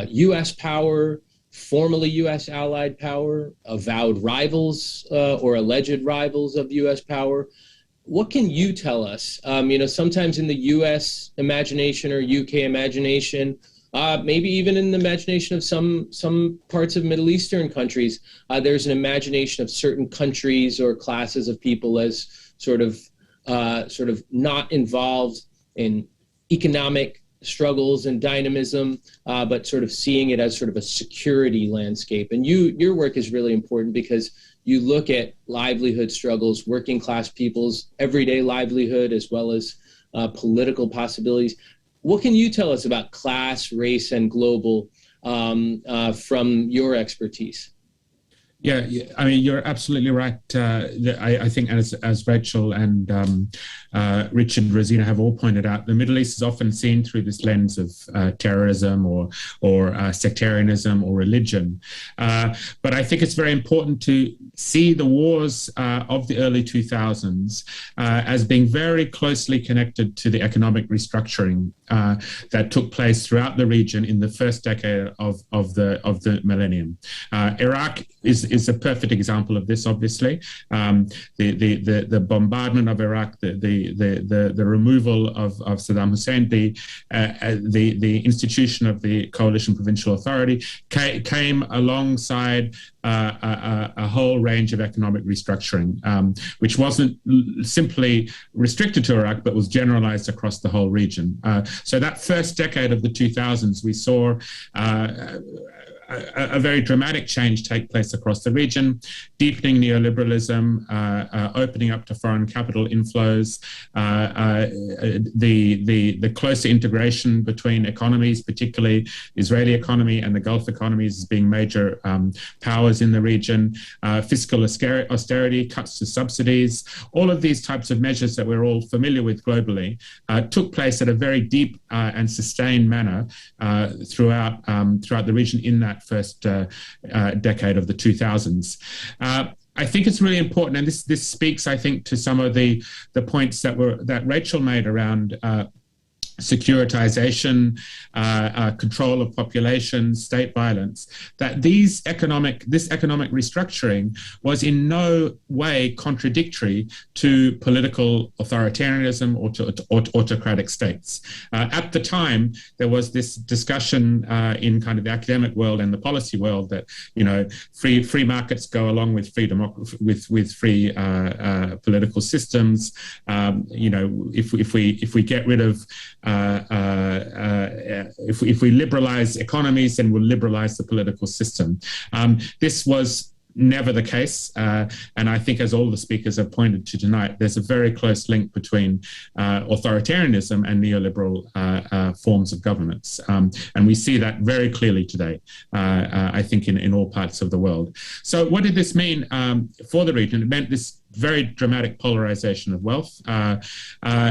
U.S. power, formerly U.S. allied power, avowed rivals or alleged rivals of U.S. power. What can you tell us? Sometimes in the U.S. imagination or U.K. imagination, maybe even in the imagination of some parts of Middle Eastern countries, there's an imagination of certain countries or classes of people as sort of not involved in economic struggles and dynamism, but sort of seeing it as sort of a security landscape. And your work is really important because you look at livelihood struggles, working class people's everyday livelihood, as well as political possibilities. What can you tell us about class, race, and global from your expertise? Yeah, I mean, you're absolutely right. I think as Rachel and Richard, Rosina have all pointed out, the Middle East is often seen through this lens of terrorism or sectarianism or religion. But I think it's very important to see the wars of the early 2000s as being very closely connected to the economic restructuring that took place throughout the region in the first decade of the millennium. Iraq is a perfect example of this. Obviously, the bombardment of Iraq, the removal of Saddam Hussein, the institution of the Coalition Provincial Authority came alongside a whole range of economic restructuring, which wasn't simply restricted to Iraq, but was generalized across the whole region. So that first decade of the 2000s, we saw a very dramatic change take place across the region, deepening neoliberalism, opening up to foreign capital inflows, the closer integration between economies, particularly Israeli economy and the Gulf economies as being major powers in the region, fiscal austerity, cuts to subsidies, all of these types of measures that we're all familiar with globally took place at a very deep and sustained manner throughout the region in that first decade of the 2000s. I think it's really important, and this speaks, I think, to some of the points that Rachel made around securitization, control of population, state violence, that this economic restructuring was in no way contradictory to political authoritarianism or to autocratic states. At the time, there was this discussion in kind of the academic world and the policy world that free markets go along with free free political systems. If we get rid of if we liberalize economies, then we'll liberalize the political system. This was never the case. And I think, as all the speakers have pointed to tonight, there's a very close link between authoritarianism and neoliberal forms of governments. And we see that very clearly today, I think, in all parts of the world. So what did this mean for the region? It meant this very dramatic polarization of wealth,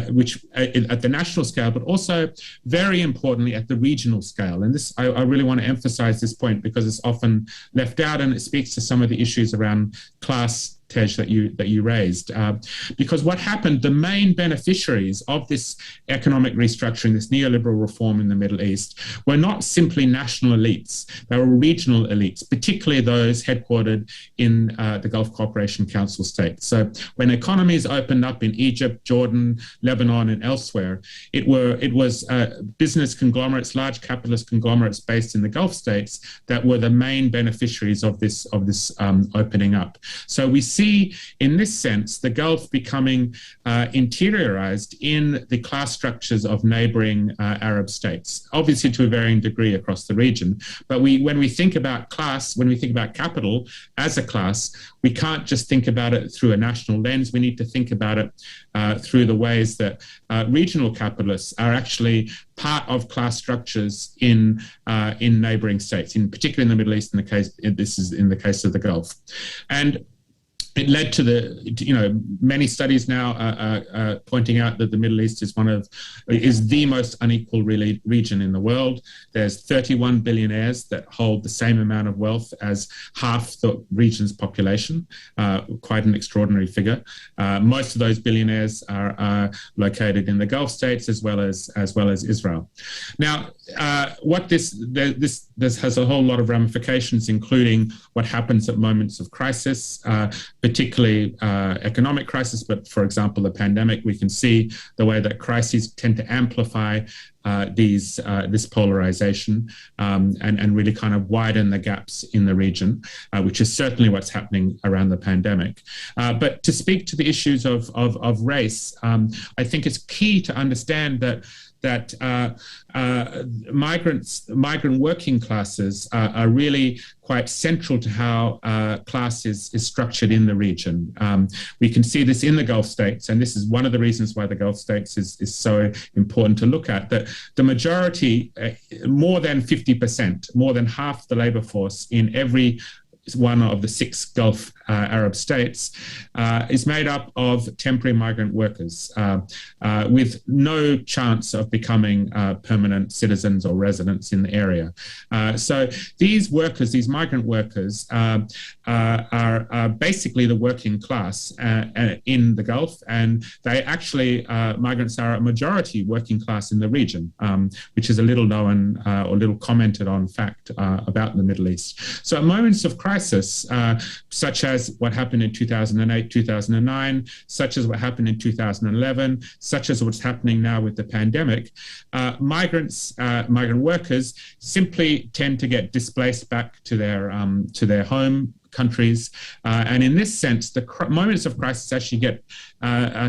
which at the national scale, but also very importantly at the regional scale. And this, I really want to emphasize this point because it's often left out, and it speaks to some of the issues around class, Tej, that you raised. Because what happened, the main beneficiaries of this economic restructuring, this neoliberal reform in the Middle East, were not simply national elites. They were regional elites, particularly those headquartered in the Gulf Cooperation Council states. So when economies opened up in Egypt, Jordan, Lebanon, and elsewhere, it was business conglomerates, large capitalist conglomerates based in the Gulf states that were the main beneficiaries of this opening up. So we see see, in this sense, the Gulf becoming interiorized in the class structures of neighboring Arab states, obviously to a varying degree across the region. But when we think about class, when we think about capital as a class, we can't just think about it through a national lens. We need to think about it through the ways that regional capitalists are actually part of class structures in neighboring states, in particular in the Middle East. This is in the case of the Gulf, and it led to many studies now pointing out that the Middle East is the most unequal region in the world. There's 31 billionaires that hold the same amount of wealth as half the region's population, quite an extraordinary figure. Most of those billionaires are located in the Gulf states as well as Israel. Now, this has a whole lot of ramifications, including what happens at moments of crisis, particularly economic crisis, but for example, the pandemic. We can see the way that crises tend to amplify this polarization and really kind of widen the gaps in the region, which is certainly what's happening around the pandemic. But to speak to the issues of race, I think it's key to understand that migrant working classes are really quite central to how class is structured in the region. We can see this in the Gulf states, and this is one of the reasons why the Gulf states is so important to look at, that the majority, more than 50%, more than half the labor force in every one of the 6 Gulf Arab states is made up of temporary migrant workers with no chance of becoming permanent citizens or residents in the area. So these workers, these migrant workers, are basically the working class in the Gulf, and they actually, migrants are a majority working class in the region, which is a little known or little commented on fact about the Middle East. So at moments of crisis, such as what happened in 2008, 2009, such as what happened in 2011, such as what's happening now with the pandemic, migrant workers simply tend to get displaced back to their home countries. And in this sense, the moments of crisis actually get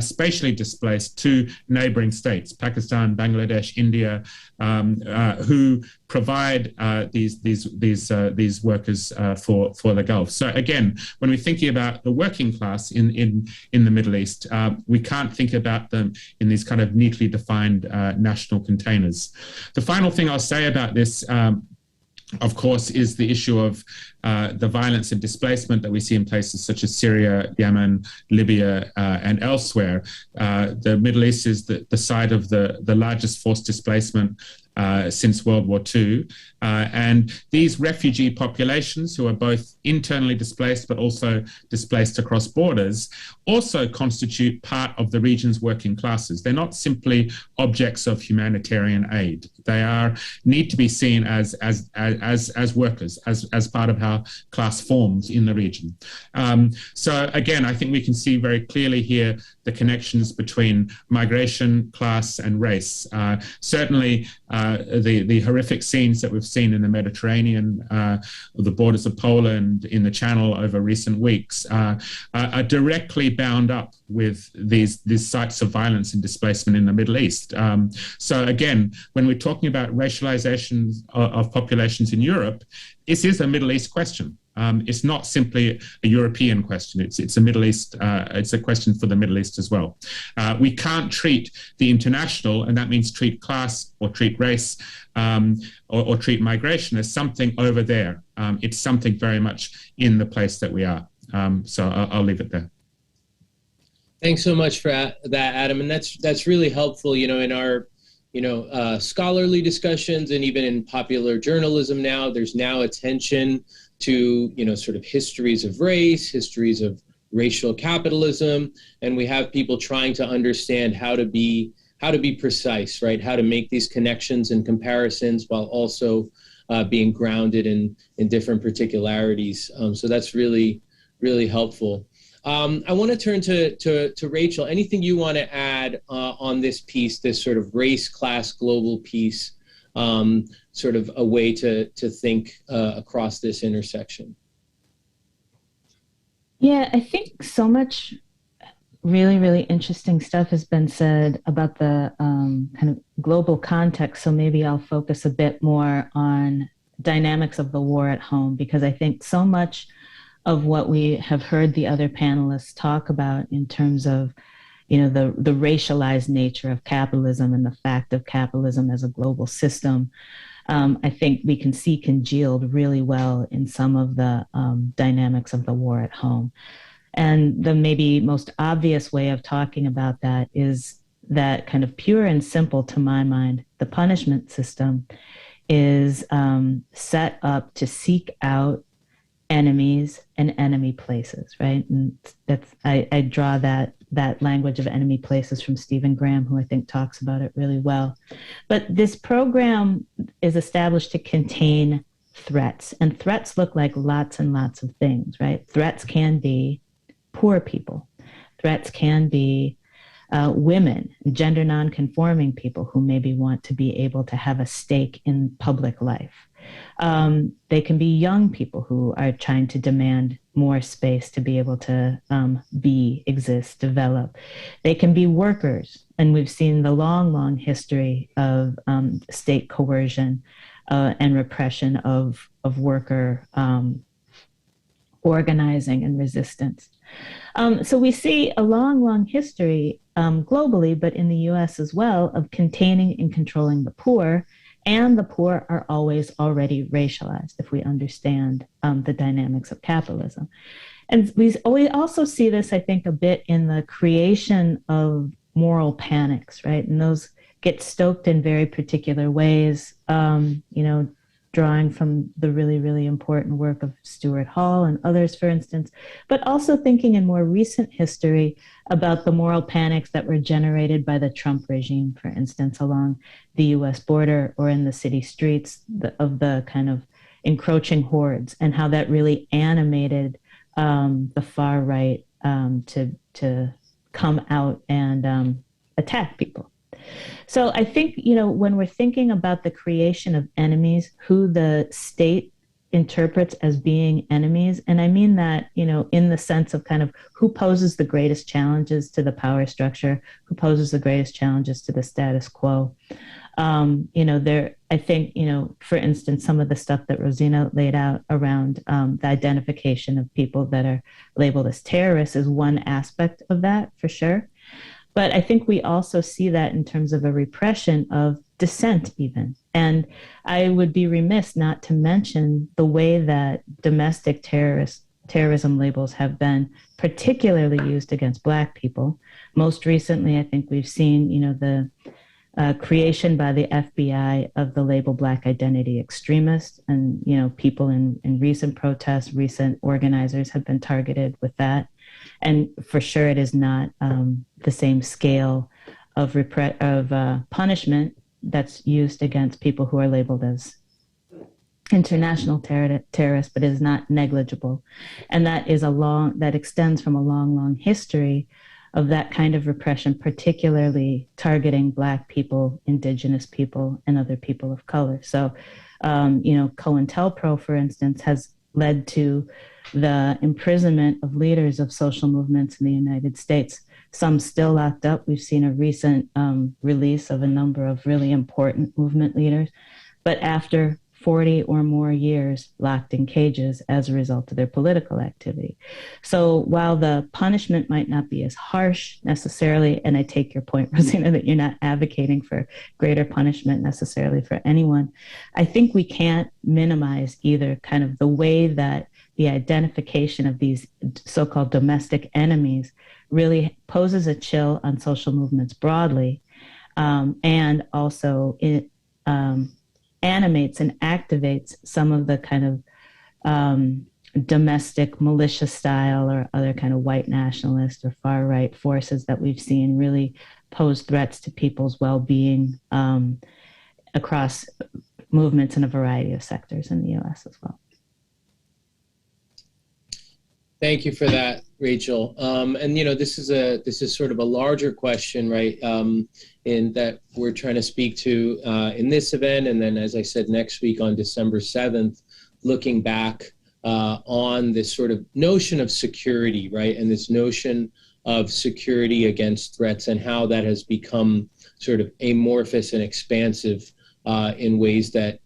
spatially displaced to neighboring states, Pakistan, Bangladesh, India, who provide these workers for the Gulf. So again, when we're thinking about the working class in the Middle East, we can't think about them in these kind of neatly defined national containers. The final thing I'll say about this, of course, is the issue of the violence and displacement that we see in places such as Syria, Yemen, Libya, and elsewhere. The Middle East is the site of the largest forced displacement since World War II. And these refugee populations, who are both internally displaced but also displaced across borders, also constitute part of the region's working classes. They're not simply objects of humanitarian aid. They need to be seen as workers, as part of how class forms in the region. So again, I think we can see very clearly here the connections between migration, class, and race. Certainly, the horrific scenes that we've seen in the Mediterranean, the borders of Poland, in the Channel over recent weeks, are directly bound up with these sites of violence and displacement in the Middle East. So again, when we're talking about racialization of populations in Europe, this is a Middle East question. It's not simply a European question. It's a Middle East. It's a question for the Middle East as well. We can't treat the international, and that means treat class or treat race or treat migration as something over there. It's something very much in the place that we are. So I'll leave it there. Thanks so much for that, Adam, and that's really helpful. In our scholarly discussions and even in popular journalism now, there's now attention to sort of histories of race, histories of racial capitalism, and we have people trying to understand how to be precise, right? How to make these connections and comparisons while also being grounded in different particularities. So that's really, really helpful. I want to turn to Rachel. Anything you want to add on this piece, this sort of race, class, global piece? Sort of a way to think across this intersection. Yeah, I think so much really, really interesting stuff has been said about the kind of global context. So maybe I'll focus a bit more on dynamics of the war at home, because I think so much of what we have heard the other panelists talk about in terms of, you know, the racialized nature of capitalism and the fact of capitalism as a global system, I think we can see congealed really well in some of the dynamics of the war at home. And the maybe most obvious way of talking about that is that kind of pure and simple, to my mind, the punishment system is set up to seek out enemies and enemy places, right? And that's I draw that language of enemy places from Stephen Graham, who I think talks about it really well. But this program is established to contain threats, and threats look like lots and lots of things, right? Threats can be poor people. Threats can be women, gender nonconforming people who maybe want to be able to have a stake in public life. They can be young people who are trying to demand more space to be able to exist, develop. They can be workers, and we've seen the long, long history of state coercion and repression of worker organizing and resistance. So we see a long, long history globally, but in the US as well, of containing and controlling the poor. And the poor are always already racialized if we understand the dynamics of capitalism. And we also see this, I think, a bit in the creation of moral panics, right? And those get stoked in very particular ways, drawing from the really, really important work of Stuart Hall and others, for instance, but also thinking in more recent history about the moral panics that were generated by the Trump regime, for instance, along the US border or in the city streets of the kind of encroaching hordes, and how that really animated the far right to come out and attack people. So I think, when we're thinking about the creation of enemies, who the state interprets as being enemies, and I mean that, in the sense of kind of who poses the greatest challenges to the power structure, who poses the greatest challenges to the status quo. I think, for instance, some of the stuff that Rosina laid out around the identification of people that are labeled as terrorists is one aspect of that, for sure. But I think we also see that in terms of a repression of dissent even. And I would be remiss not to mention the way that domestic terrorism labels have been particularly used against Black people. Most recently, I think we've seen, the creation by the FBI of the label Black identity extremist. And, people in recent protests, recent organizers have been targeted with that. And for sure, it is not the same scale of punishment that's used against people who are labeled as international terrorists, but is not negligible. And that is that extends from a long, long history of that kind of repression, particularly targeting Black people, Indigenous people, and other people of color. So, COINTELPRO, for instance, has led to the imprisonment of leaders of social movements in the United States. Some still locked up. We've seen a recent release of a number of really important movement leaders, but after 40 or more years locked in cages as a result of their political activity. So while the punishment might not be as harsh necessarily, and I take your point, Rosina, that you're not advocating for greater punishment necessarily for anyone, I think we can't minimize either kind of the way that the identification of these so-called domestic enemies really poses a chill on social movements broadly, and also it animates and activates some of the kind of domestic militia style or other kind of white nationalist or far right forces that we've seen really pose threats to people's well-being across movements in a variety of sectors in the U.S. as well. Thank you for that, Rachel. And this is sort of a larger question, right? In that we're trying to speak to in this event, and then, as I said, next week on December 7th, looking back on this sort of notion of security, right? And this notion of security against threats and how that has become sort of amorphous and expansive in ways that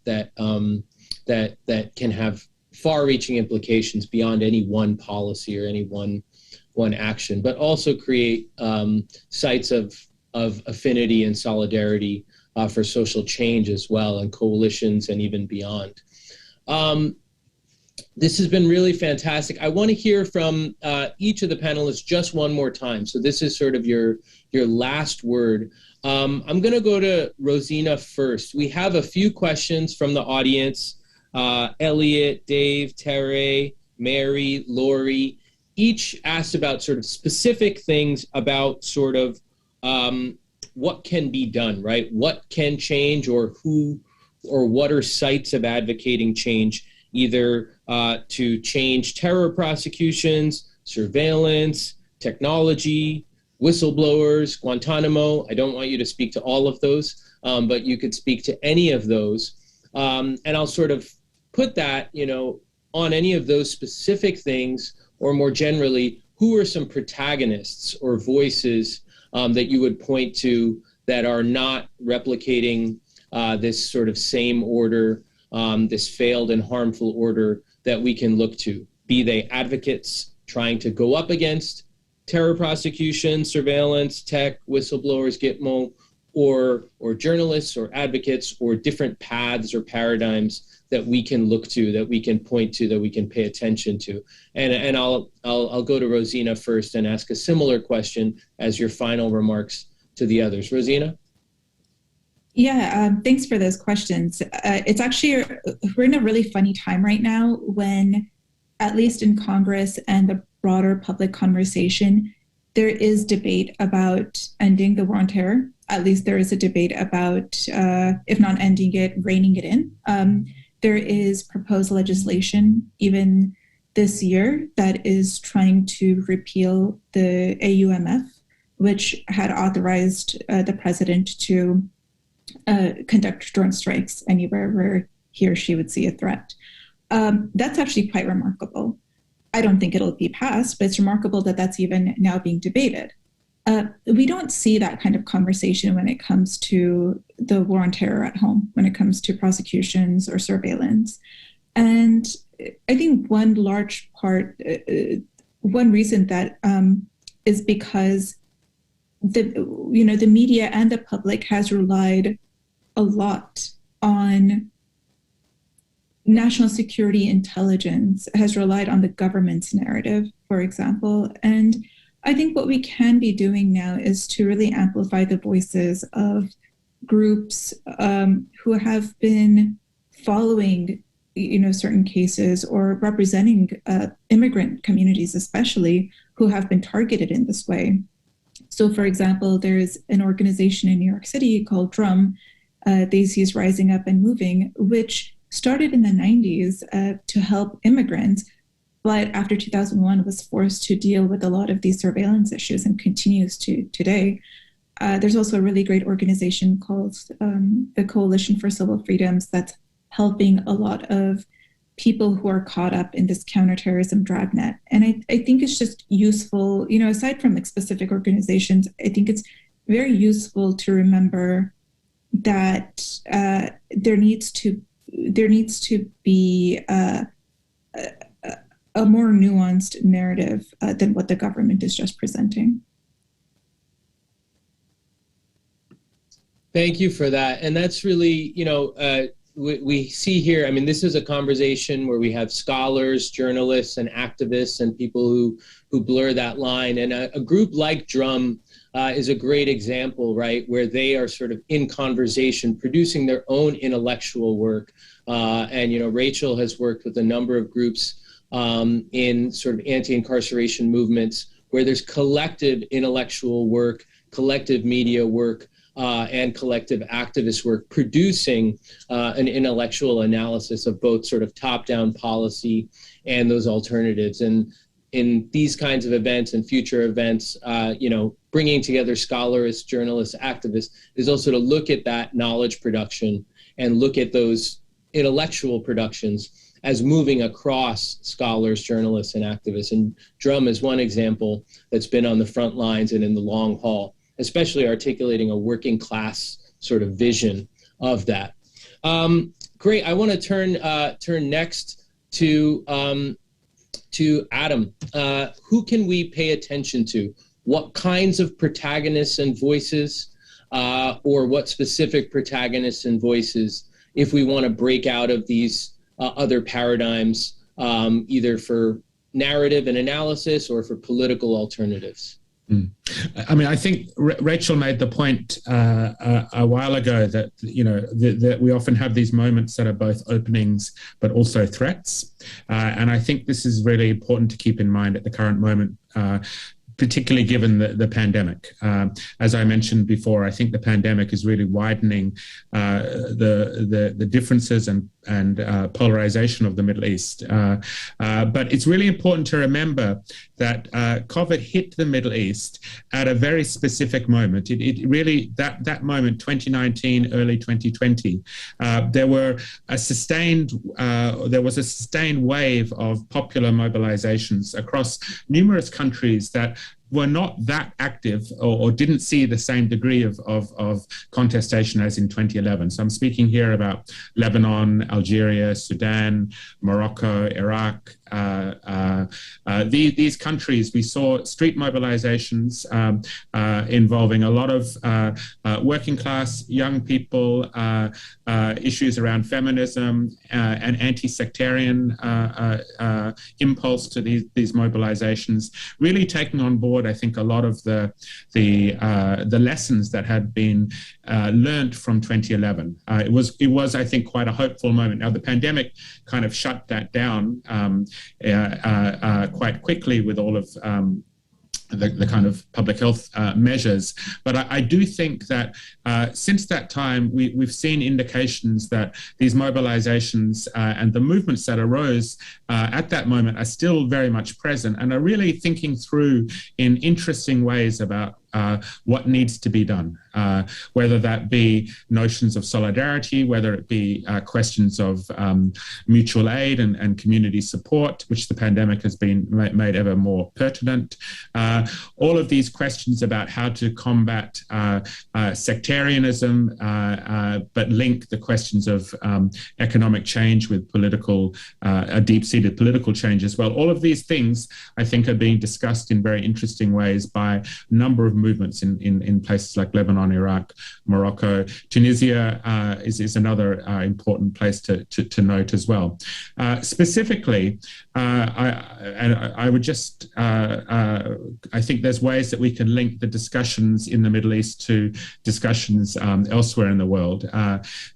can have far-reaching implications beyond any one policy or any one action, but also create sites of affinity and solidarity for social change as well, and coalitions and even beyond. This has been really fantastic. I want to hear from each of the panelists just one more time. So this is sort of your last word. I'm going to go to Rosina first. We have a few questions from the audience. Elliot, Dave, Terry, Mary, Lori, each asked about sort of specific things about sort of what can be done, right? What can change, or who or what are sites of advocating change, either to change terror prosecutions, surveillance, technology, whistleblowers, Guantanamo. I don't want you to speak to all of those, but you could speak to any of those. And I'll sort of put that, on any of those specific things, or more generally, who are some protagonists or voices that you would point to that are not replicating this sort of same order, this failed and harmful order that we can look to, be they advocates trying to go up against terror prosecution, surveillance, tech, whistleblowers, Gitmo, or journalists or advocates, or different paths or paradigms that we can look to, that we can point to, that we can pay attention to. And I'll go to Rosina first and ask a similar question as your final remarks to the others. Rosina? Yeah, thanks for those questions. It's actually, we're in a really funny time right now when, at least in Congress and the broader public conversation, there is debate about ending the war on terror. At least there is a debate about, if not ending it, reining it in. There is proposed legislation, even this year, that is trying to repeal the AUMF, which had authorized the president to conduct drone strikes anywhere where he or she would see a threat. That's actually quite remarkable. I don't think it'll be passed, but it's remarkable that that's even now being debated. We don't see that kind of conversation when it comes to the war on terror at home, when it comes to prosecutions or surveillance. And I think one large part, one reason that is because the media and the public has relied a lot on national security intelligence, has relied on the government's narrative, for example. And I think what we can be doing now is to really amplify the voices of groups who have been following, certain cases, or representing immigrant communities, especially, who have been targeted in this way. So, for example, there's an organization in New York City called DRUM, Daisies Rising Up and Moving, which started in the 90s to help immigrants, but after 2001 was forced to deal with a lot of these surveillance issues and continues to today. There's also a really great organization called the Coalition for Civil Freedoms that's helping a lot of people who are caught up in this counterterrorism dragnet. And I think it's just useful, aside from specific organizations, I think it's very useful to remember that there needs to be a more nuanced narrative than what the government is just presenting. Thank you for that. And that's really, we see here, I mean, this is a conversation where we have scholars, journalists, and activists, and people who blur that line. And a group like DRUM is a great example, right, where they are sort of in conversation, producing their own intellectual work. And, Rachel has worked with a number of groups in sort of anti-incarceration movements where there's collective intellectual work, collective media work, and collective activist work, producing an intellectual analysis of both sort of top-down policy and those alternatives. And in these kinds of events and future events, bringing together scholars, journalists, activists is also to look at that knowledge production and look at those intellectual productions as moving across scholars, journalists, and activists. And Drum is one example that's been on the front lines and in the long haul, especially articulating a working class sort of vision of that. Great. I want to turn next to Adam. Who can we pay attention to? What kinds of protagonists and voices, or what specific protagonists and voices, if we want to break out of these other paradigms, either for narrative and analysis or for political alternatives? I mean, I think Rachel made the point a while ago that, you know, that we often have these moments that are both openings but also threats. And I think this is really important to keep in mind at the current moment, particularly given the pandemic. As I mentioned before, I think the pandemic is really widening the differences and polarization of the Middle East. But it's really important to remember that COVID hit the Middle East at a very specific moment. It really, that moment, 2019, early 2020, there was a sustained wave of popular mobilizations across numerous countries that were not that active or didn't see the same degree of contestation as in 2011. So I'm speaking here about Lebanon, Algeria, Sudan, Morocco, Iraq. These countries, we saw street mobilizations involving a lot of working class young people, issues around feminism and anti-sectarian impulse to these mobilizations, really taking on board, I think, a lot of the lessons that had been learned from 2011. It was, I think, quite a hopeful moment. Now, the pandemic kind of shut that down quite quickly with all of the kind of public health measures. But I do think that since that time, we've seen indications that these mobilizations and the movements that arose at that moment are still very much present and are really thinking through in interesting ways about what needs to be done, whether that be notions of solidarity, whether it be questions of mutual aid and community support, which the pandemic has been made ever more pertinent. All of these questions about how to combat sectarianism, but link the questions of economic change with political, a deep-seated political change as well. All of these things, I think, are being discussed in very interesting ways by a number of movements in places like Lebanon, Iraq, Morocco. Tunisia is another important place to note as well. Specifically, I would just, I think there's ways that we can link the discussions in the Middle East to discussions elsewhere in the world.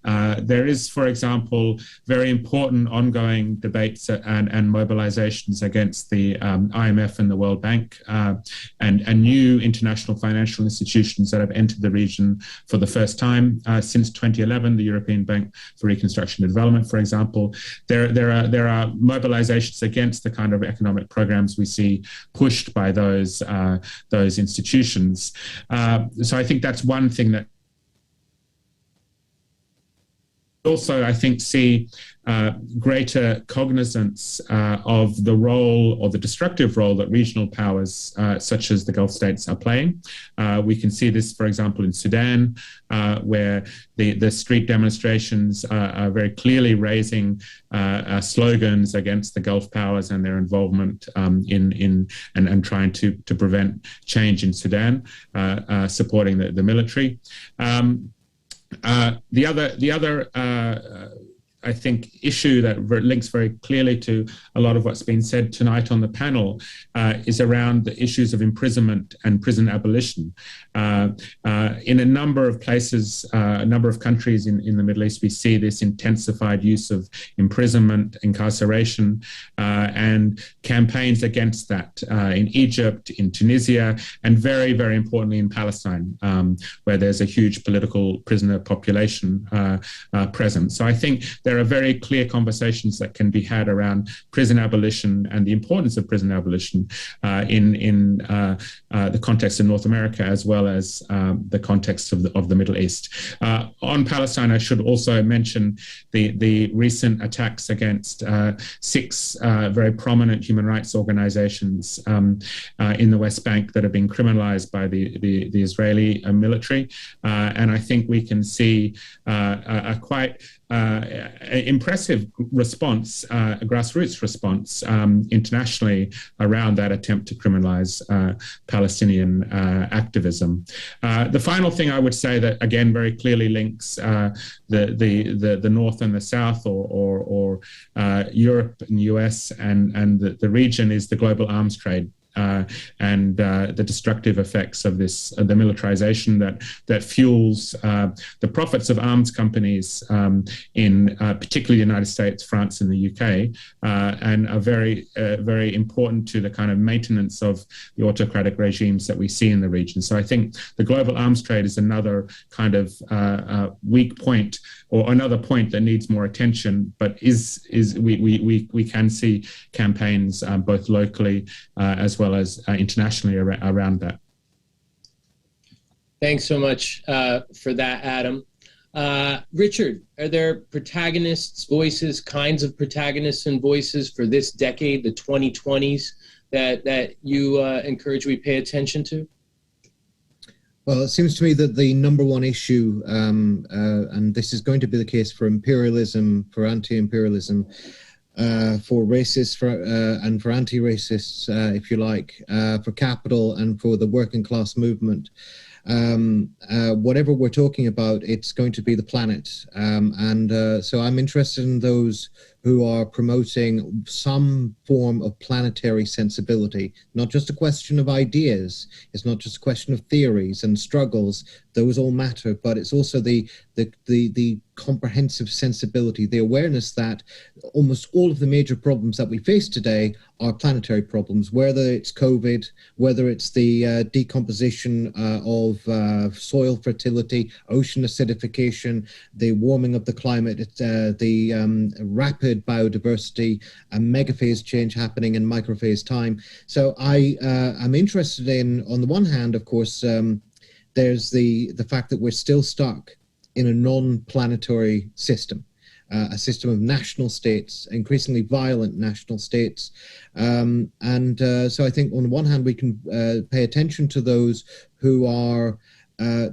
There is, for example, very important ongoing debates and mobilizations against the IMF and the World Bank and new international financial institutions that have entered the region for the first time since 2011. The European Bank for Reconstruction and Development, for example. There are mobilizations against the kind of economic programs we see pushed by those institutions. So I think that's one thing that also, I think, see greater cognizance of the role or the destructive role that regional powers such as the Gulf states are playing. We can see this, for example, in Sudan, where the street demonstrations are very clearly raising slogans against the Gulf powers and their involvement in trying to prevent change in Sudan, supporting the military. The other I think, issue that links very clearly to a lot of what's been said tonight on the panel is around the issues of imprisonment and prison abolition. In a number of places, a number of countries in the Middle East, we see this intensified use of imprisonment, incarceration, and campaigns against that in Egypt, in Tunisia, and very, very importantly in Palestine, where there's a huge political prisoner population present. So I think there there are very clear conversations that can be had around prison abolition and the importance of prison abolition in the context of North America, as well as the context of the Middle East. On Palestine, I should also mention the recent attacks against 6 very prominent human rights organizations in the West Bank that have been criminalized by the Israeli military. And I think we can see a quite impressive response, a grassroots response internationally around that attempt to criminalize Palestinian activism. The final thing I would say that, again, very clearly links the North and the South, or Europe and US and the region, is the global arms trade. And the destructive effects of this, the militarization that fuels the profits of arms companies in particularly the United States, France, and the UK, and are very important to the kind of maintenance of the autocratic regimes that we see in the region. So I think the global arms trade is another kind of weak point, or another point that needs more attention, but we can see campaigns both locally as well as internationally around that. Thanks so much for that, Adam. Richard, are there protagonists, voices, kinds of protagonists and voices for this decade, the 2020s, that you encourage we pay attention to? Well, it seems to me that the number one issue, and this is going to be the case for imperialism, for anti-imperialism, for racists, and for anti-racists, if you like, for capital and for the working class movement. Whatever we're talking about, it's going to be the planet. So I'm interested in those who are promoting some form of planetary sensibility, not just a question of ideas. It's not just a question of theories and struggles. Those all matter, but it's also the comprehensive sensibility, the awareness that almost all of the major problems that we face today are planetary problems, whether it's COVID, whether it's the decomposition of soil fertility, ocean acidification, the warming of the climate, the rapid biodiversity and megaphase change happening in microphase time. So I'm interested in, on the one hand, of course, there's the fact that we're still stuck in a non-planetary system, a system of national states, increasingly violent national states. So I think on the one hand, we can pay attention to those who are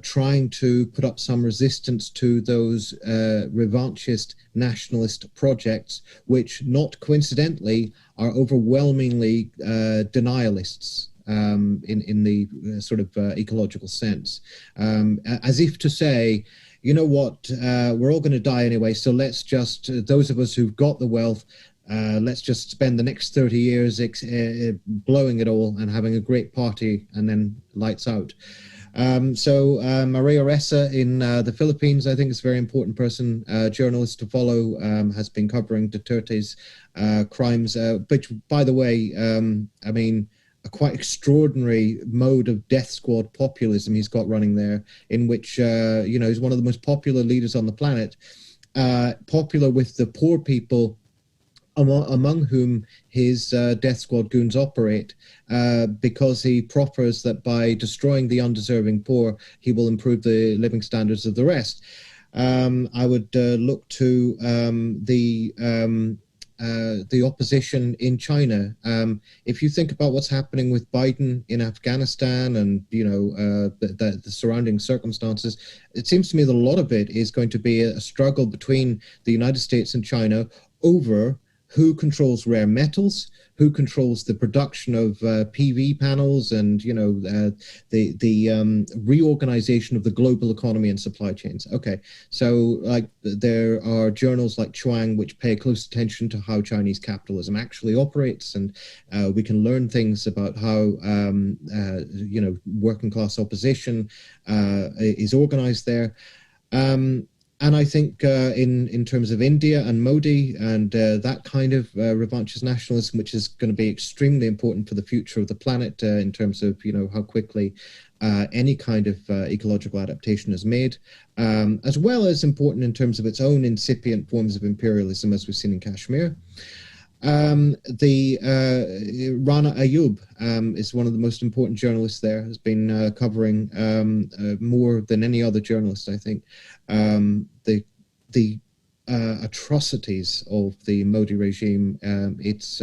trying to put up some resistance to those revanchist nationalist projects, which not coincidentally are overwhelmingly denialists. In the sort of ecological sense, as if to say, you know what, we're all going to die anyway, so let's just, those of us who've got the wealth, let's just spend the next 30 years blowing it all and having a great party and then lights out. Maria Ressa in the Philippines, I think, is a very important person, journalist to follow, has been covering Duterte's crimes, which, by the way, I mean, a quite extraordinary mode of death squad populism he's got running there, in which, he's one of the most popular leaders on the planet, popular with the poor people among whom his death squad goons operate, because he proffers that by destroying the undeserving poor, he will improve the living standards of the rest. I would look to the opposition in China. If you think about what's happening with Biden in Afghanistan and, the surrounding circumstances, it seems to me that a lot of it is going to be a struggle between the United States and China over who controls rare metals, who controls the production of PV panels, and the reorganization of the global economy and supply chains. Okay, so like there are journals like Chuang which pay close attention to how Chinese capitalism actually operates, and we can learn things about how working class opposition is organized there. And I think in terms of India and Modi and that kind of revanchist nationalism, which is going to be extremely important for the future of the planet in terms of how quickly any kind of ecological adaptation is made, as well as important in terms of its own incipient forms of imperialism, as we've seen in Kashmir. The Rana Ayub is one of the most important journalists there, has been covering more than any other journalist, I think, the atrocities of the Modi regime. It's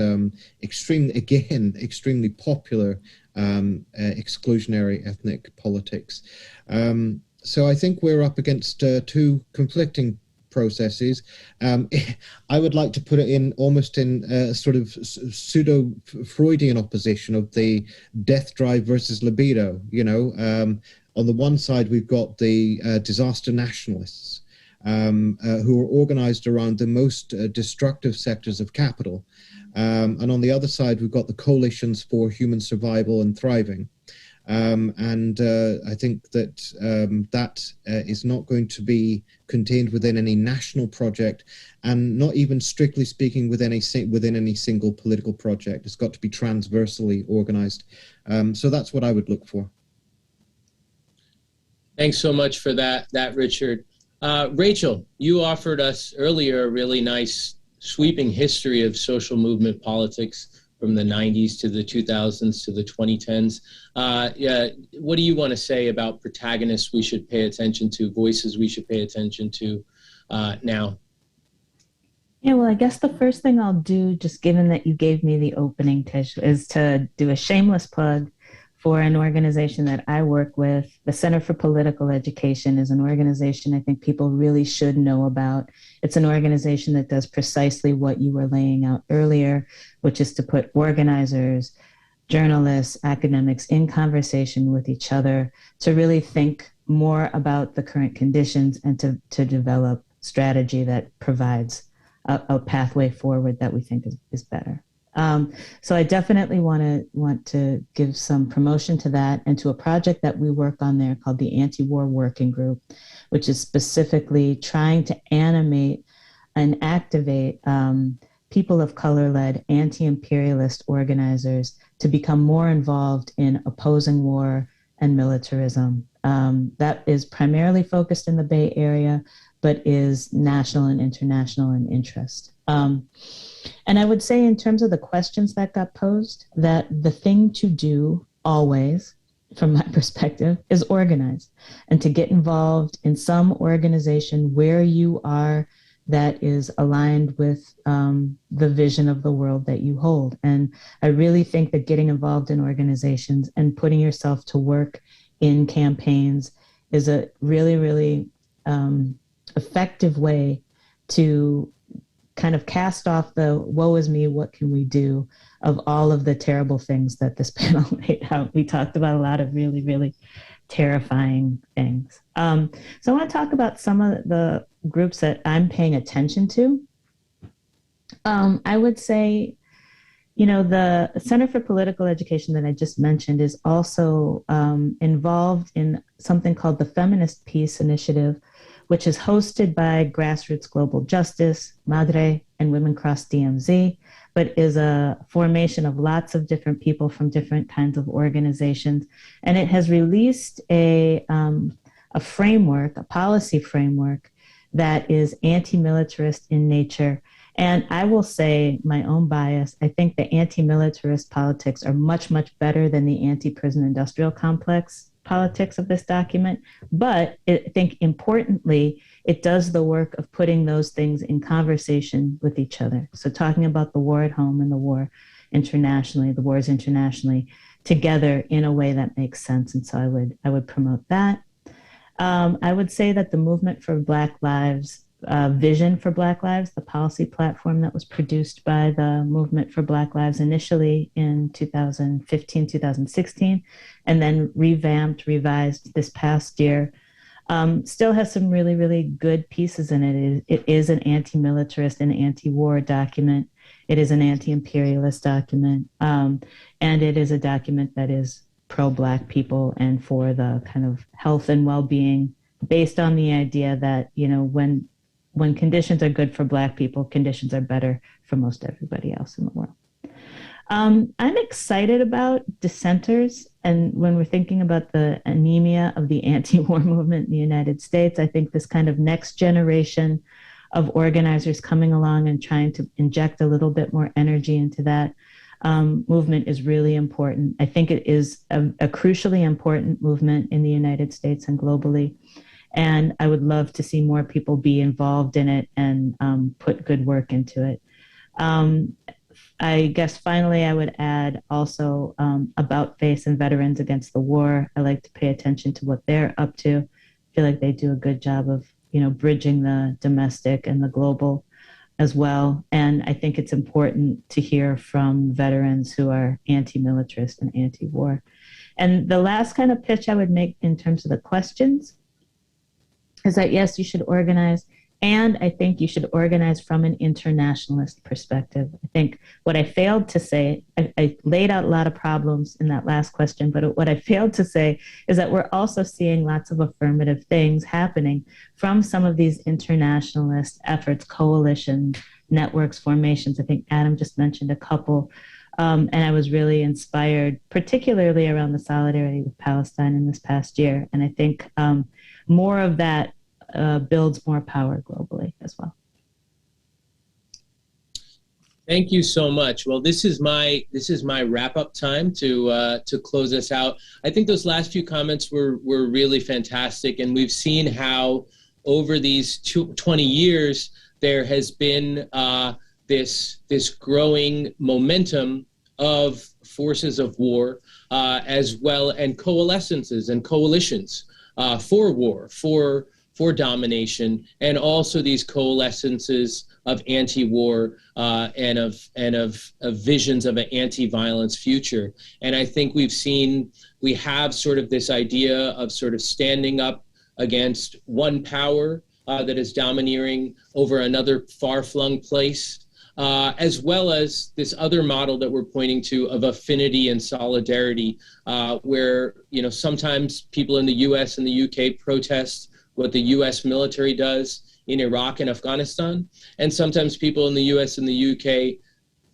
extremely popular exclusionary ethnic politics. So I think we're up against two conflicting processes. I would like to put it in almost in a sort of pseudo-Freudian opposition of the death drive versus libido. On the one side, we've got the disaster nationalists who are organized around the most destructive sectors of capital. And on the other side, we've got the coalitions for human survival and thriving. I think that that is not going to be contained within any national project, and not even strictly speaking within any single political project. It's got to be transversally organized. So that's what I would look for. Thanks so much for that, Richard. Rachel, you offered us earlier a really nice sweeping history of social movement politics from the 90s to the 2000s to the 2010s. What do you want to say about protagonists we should pay attention to, voices we should pay attention to now? Yeah, well, I guess the first thing I'll do, just given that you gave me the opening, Tish, is to do a shameless plug for an organization that I work with. The Center for Political Education is an organization I think people really should know about. It's an organization that does precisely what you were laying out earlier, which is to put organizers, journalists, academics in conversation with each other to really think more about the current conditions and to develop strategy that provides a pathway forward that we think is better. So I definitely want to give some promotion to that and to a project that we work on there called the Anti-War Working Group, which is specifically trying to animate and activate people of color-led anti-imperialist organizers to become more involved in opposing war and militarism. That is primarily focused in the Bay Area, but is national and international in interest. And I would say in terms of the questions that got posed, that the thing to do always, from my perspective, is organize and to get involved in some organization where you are that is aligned with the vision of the world that you hold. And I really think that getting involved in organizations and putting yourself to work in campaigns is a really, really effective way to kind of cast off the woe is me, what can we do of all of the terrible things that this panel laid out. We talked about a lot of really, really terrifying things. So I want to talk about some of the groups that I'm paying attention to. I would say, the Center for Political Education that I just mentioned is also involved in something called the Feminist Peace Initiative, which is hosted by Grassroots Global Justice, Madre, and Women Cross DMZ, but is a formation of lots of different people from different kinds of organizations. And it has released a framework, a policy framework that is anti-militarist in nature. And I will say, my own bias, I think the anti-militarist politics are much, much better than the anti-prison industrial complex politics of this document. But I think importantly, it does the work of putting those things in conversation with each other. So talking about the war at home and the war internationally, the wars internationally together in a way that makes sense. And so I would promote that. I would say that the Movement for Black Lives, Vision for Black Lives, the policy platform that was produced by the Movement for Black Lives initially in 2015, 2016, and then revised this past year, still has some really, really good pieces in it. It is an anti-militarist and anti-war document. It is an anti-imperialist document. And it is a document that is pro-Black people and for the kind of health and well-being based on the idea that, you know, when conditions are good for Black people, conditions are better for most everybody else in the world. I'm excited about dissenters. And when we're thinking about the anemia of the anti-war movement in the United States, I think this kind of next generation of organizers coming along and trying to inject a little bit more energy into that movement is really important. I think it is a crucially important movement in the United States and globally. And I would love to see more people be involved in it and put good work into it. I guess finally I would add also about face and Veterans Against the War. I like to pay attention to what they're up to. I feel like they do a good job of, you know, bridging the domestic and the global as well. And I think it's important to hear from veterans who are anti-militarist and anti-war. And the last kind of pitch I would make in terms of the questions is that, yes, you should organize. And I think you should organize from an internationalist perspective. I think what I failed to say, I laid out a lot of problems in that last question, but what I failed to say is that we're also seeing lots of affirmative things happening from some of these internationalist efforts, coalitions, networks, formations. I think Adam just mentioned a couple. And I was really inspired, particularly around the solidarity with Palestine in this past year. And I think more of that builds more power globally as well. Thank you so much. Well, this is my wrap-up time to close us out. I think those last few comments were really fantastic, and we've seen how over these 20 years there has been this growing momentum of forces of war, as well, and coalescences and coalitions for war, for domination, and also these coalescences of anti-war and of visions of an anti-violence future. And I think we have sort of this idea of sort of standing up against one power that is domineering over another far-flung place, as well as this other model that we're pointing to of affinity and solidarity, where, you know, sometimes people in the US and the UK protest what the US military does in Iraq and Afghanistan, and sometimes people in the US and the UK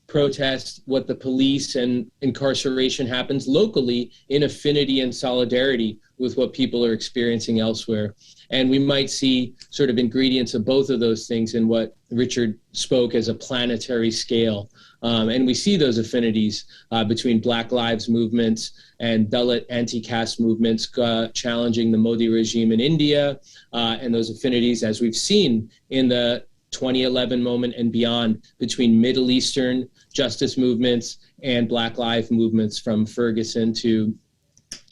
protest what the police and incarceration happens locally in affinity and solidarity with what people are experiencing elsewhere. And we might see sort of ingredients of both of those things in what Richard spoke as a planetary scale. And we see those affinities between Black Lives movements and Dalit anti-caste movements challenging the Modi regime in India, and those affinities, as we've seen in the 2011 moment and beyond, between Middle Eastern justice movements and Black Lives movements from Ferguson to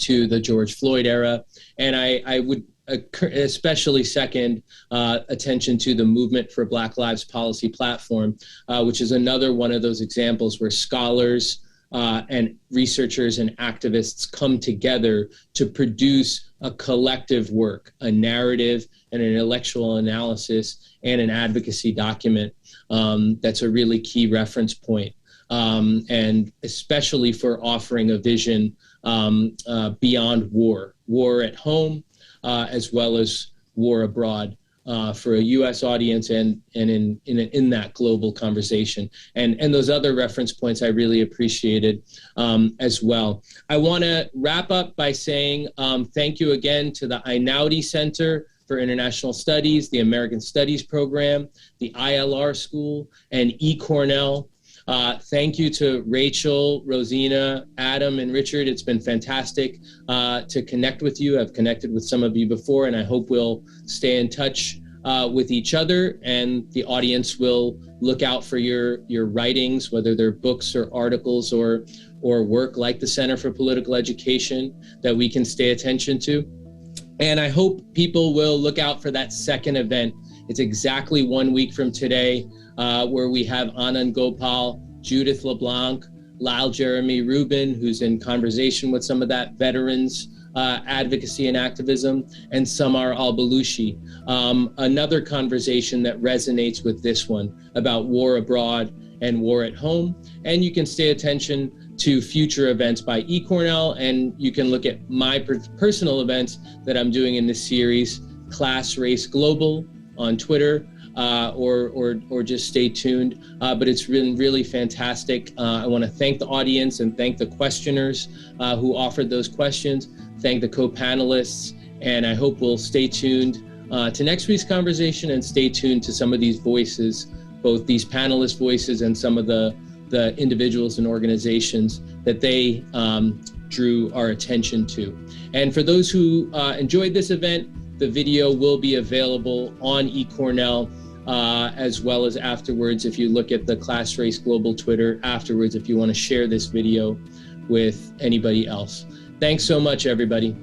the George Floyd era. And I would especially second attention to the Movement for Black Lives policy platform, which is another one of those examples where scholars and researchers and activists come together to produce a collective work, a narrative and an intellectual analysis and an advocacy document that's a really key reference point, and especially for offering a vision beyond war at home, as well as war abroad, for a U.S. audience and in that global conversation. And those other reference points I really appreciated as well. I want to wrap up by saying thank you again to the Einaudi Center for International Studies, the American Studies Program, the ILR School, and eCornell. Thank you to Rachel, Rosina, Adam, and Richard. It's been fantastic to connect with you. I've connected with some of you before, and I hope we'll stay in touch with each other, and the audience will look out for your writings, whether they're books or articles or work like the Center for Political Education that we can stay attention to. And I hope people will look out for that second event. It's exactly 1 week from today, where we have Anand Gopal, Judith LeBlanc, Lyle Jeremy Rubin, who's in conversation with some of that veterans advocacy and activism, and Samar Al-Balushi. Another conversation that resonates with this one about war abroad and war at home. And you can stay attention to future events by eCornell, and you can look at my personal events that I'm doing in this series Class Race Global on Twitter, or just stay tuned. But it's been really fantastic. I want to thank the audience and thank the questioners who offered those questions, thank the co-panelists, and I hope we'll stay tuned to next week's conversation and stay tuned to some of these voices, both these panelist voices and some of the individuals and organizations that they drew our attention to. And for those who enjoyed this event, the video will be available on eCornell as well as afterwards. If you look at the Class Race Global Twitter afterwards, if you want to share this video with anybody else. Thanks so much, everybody.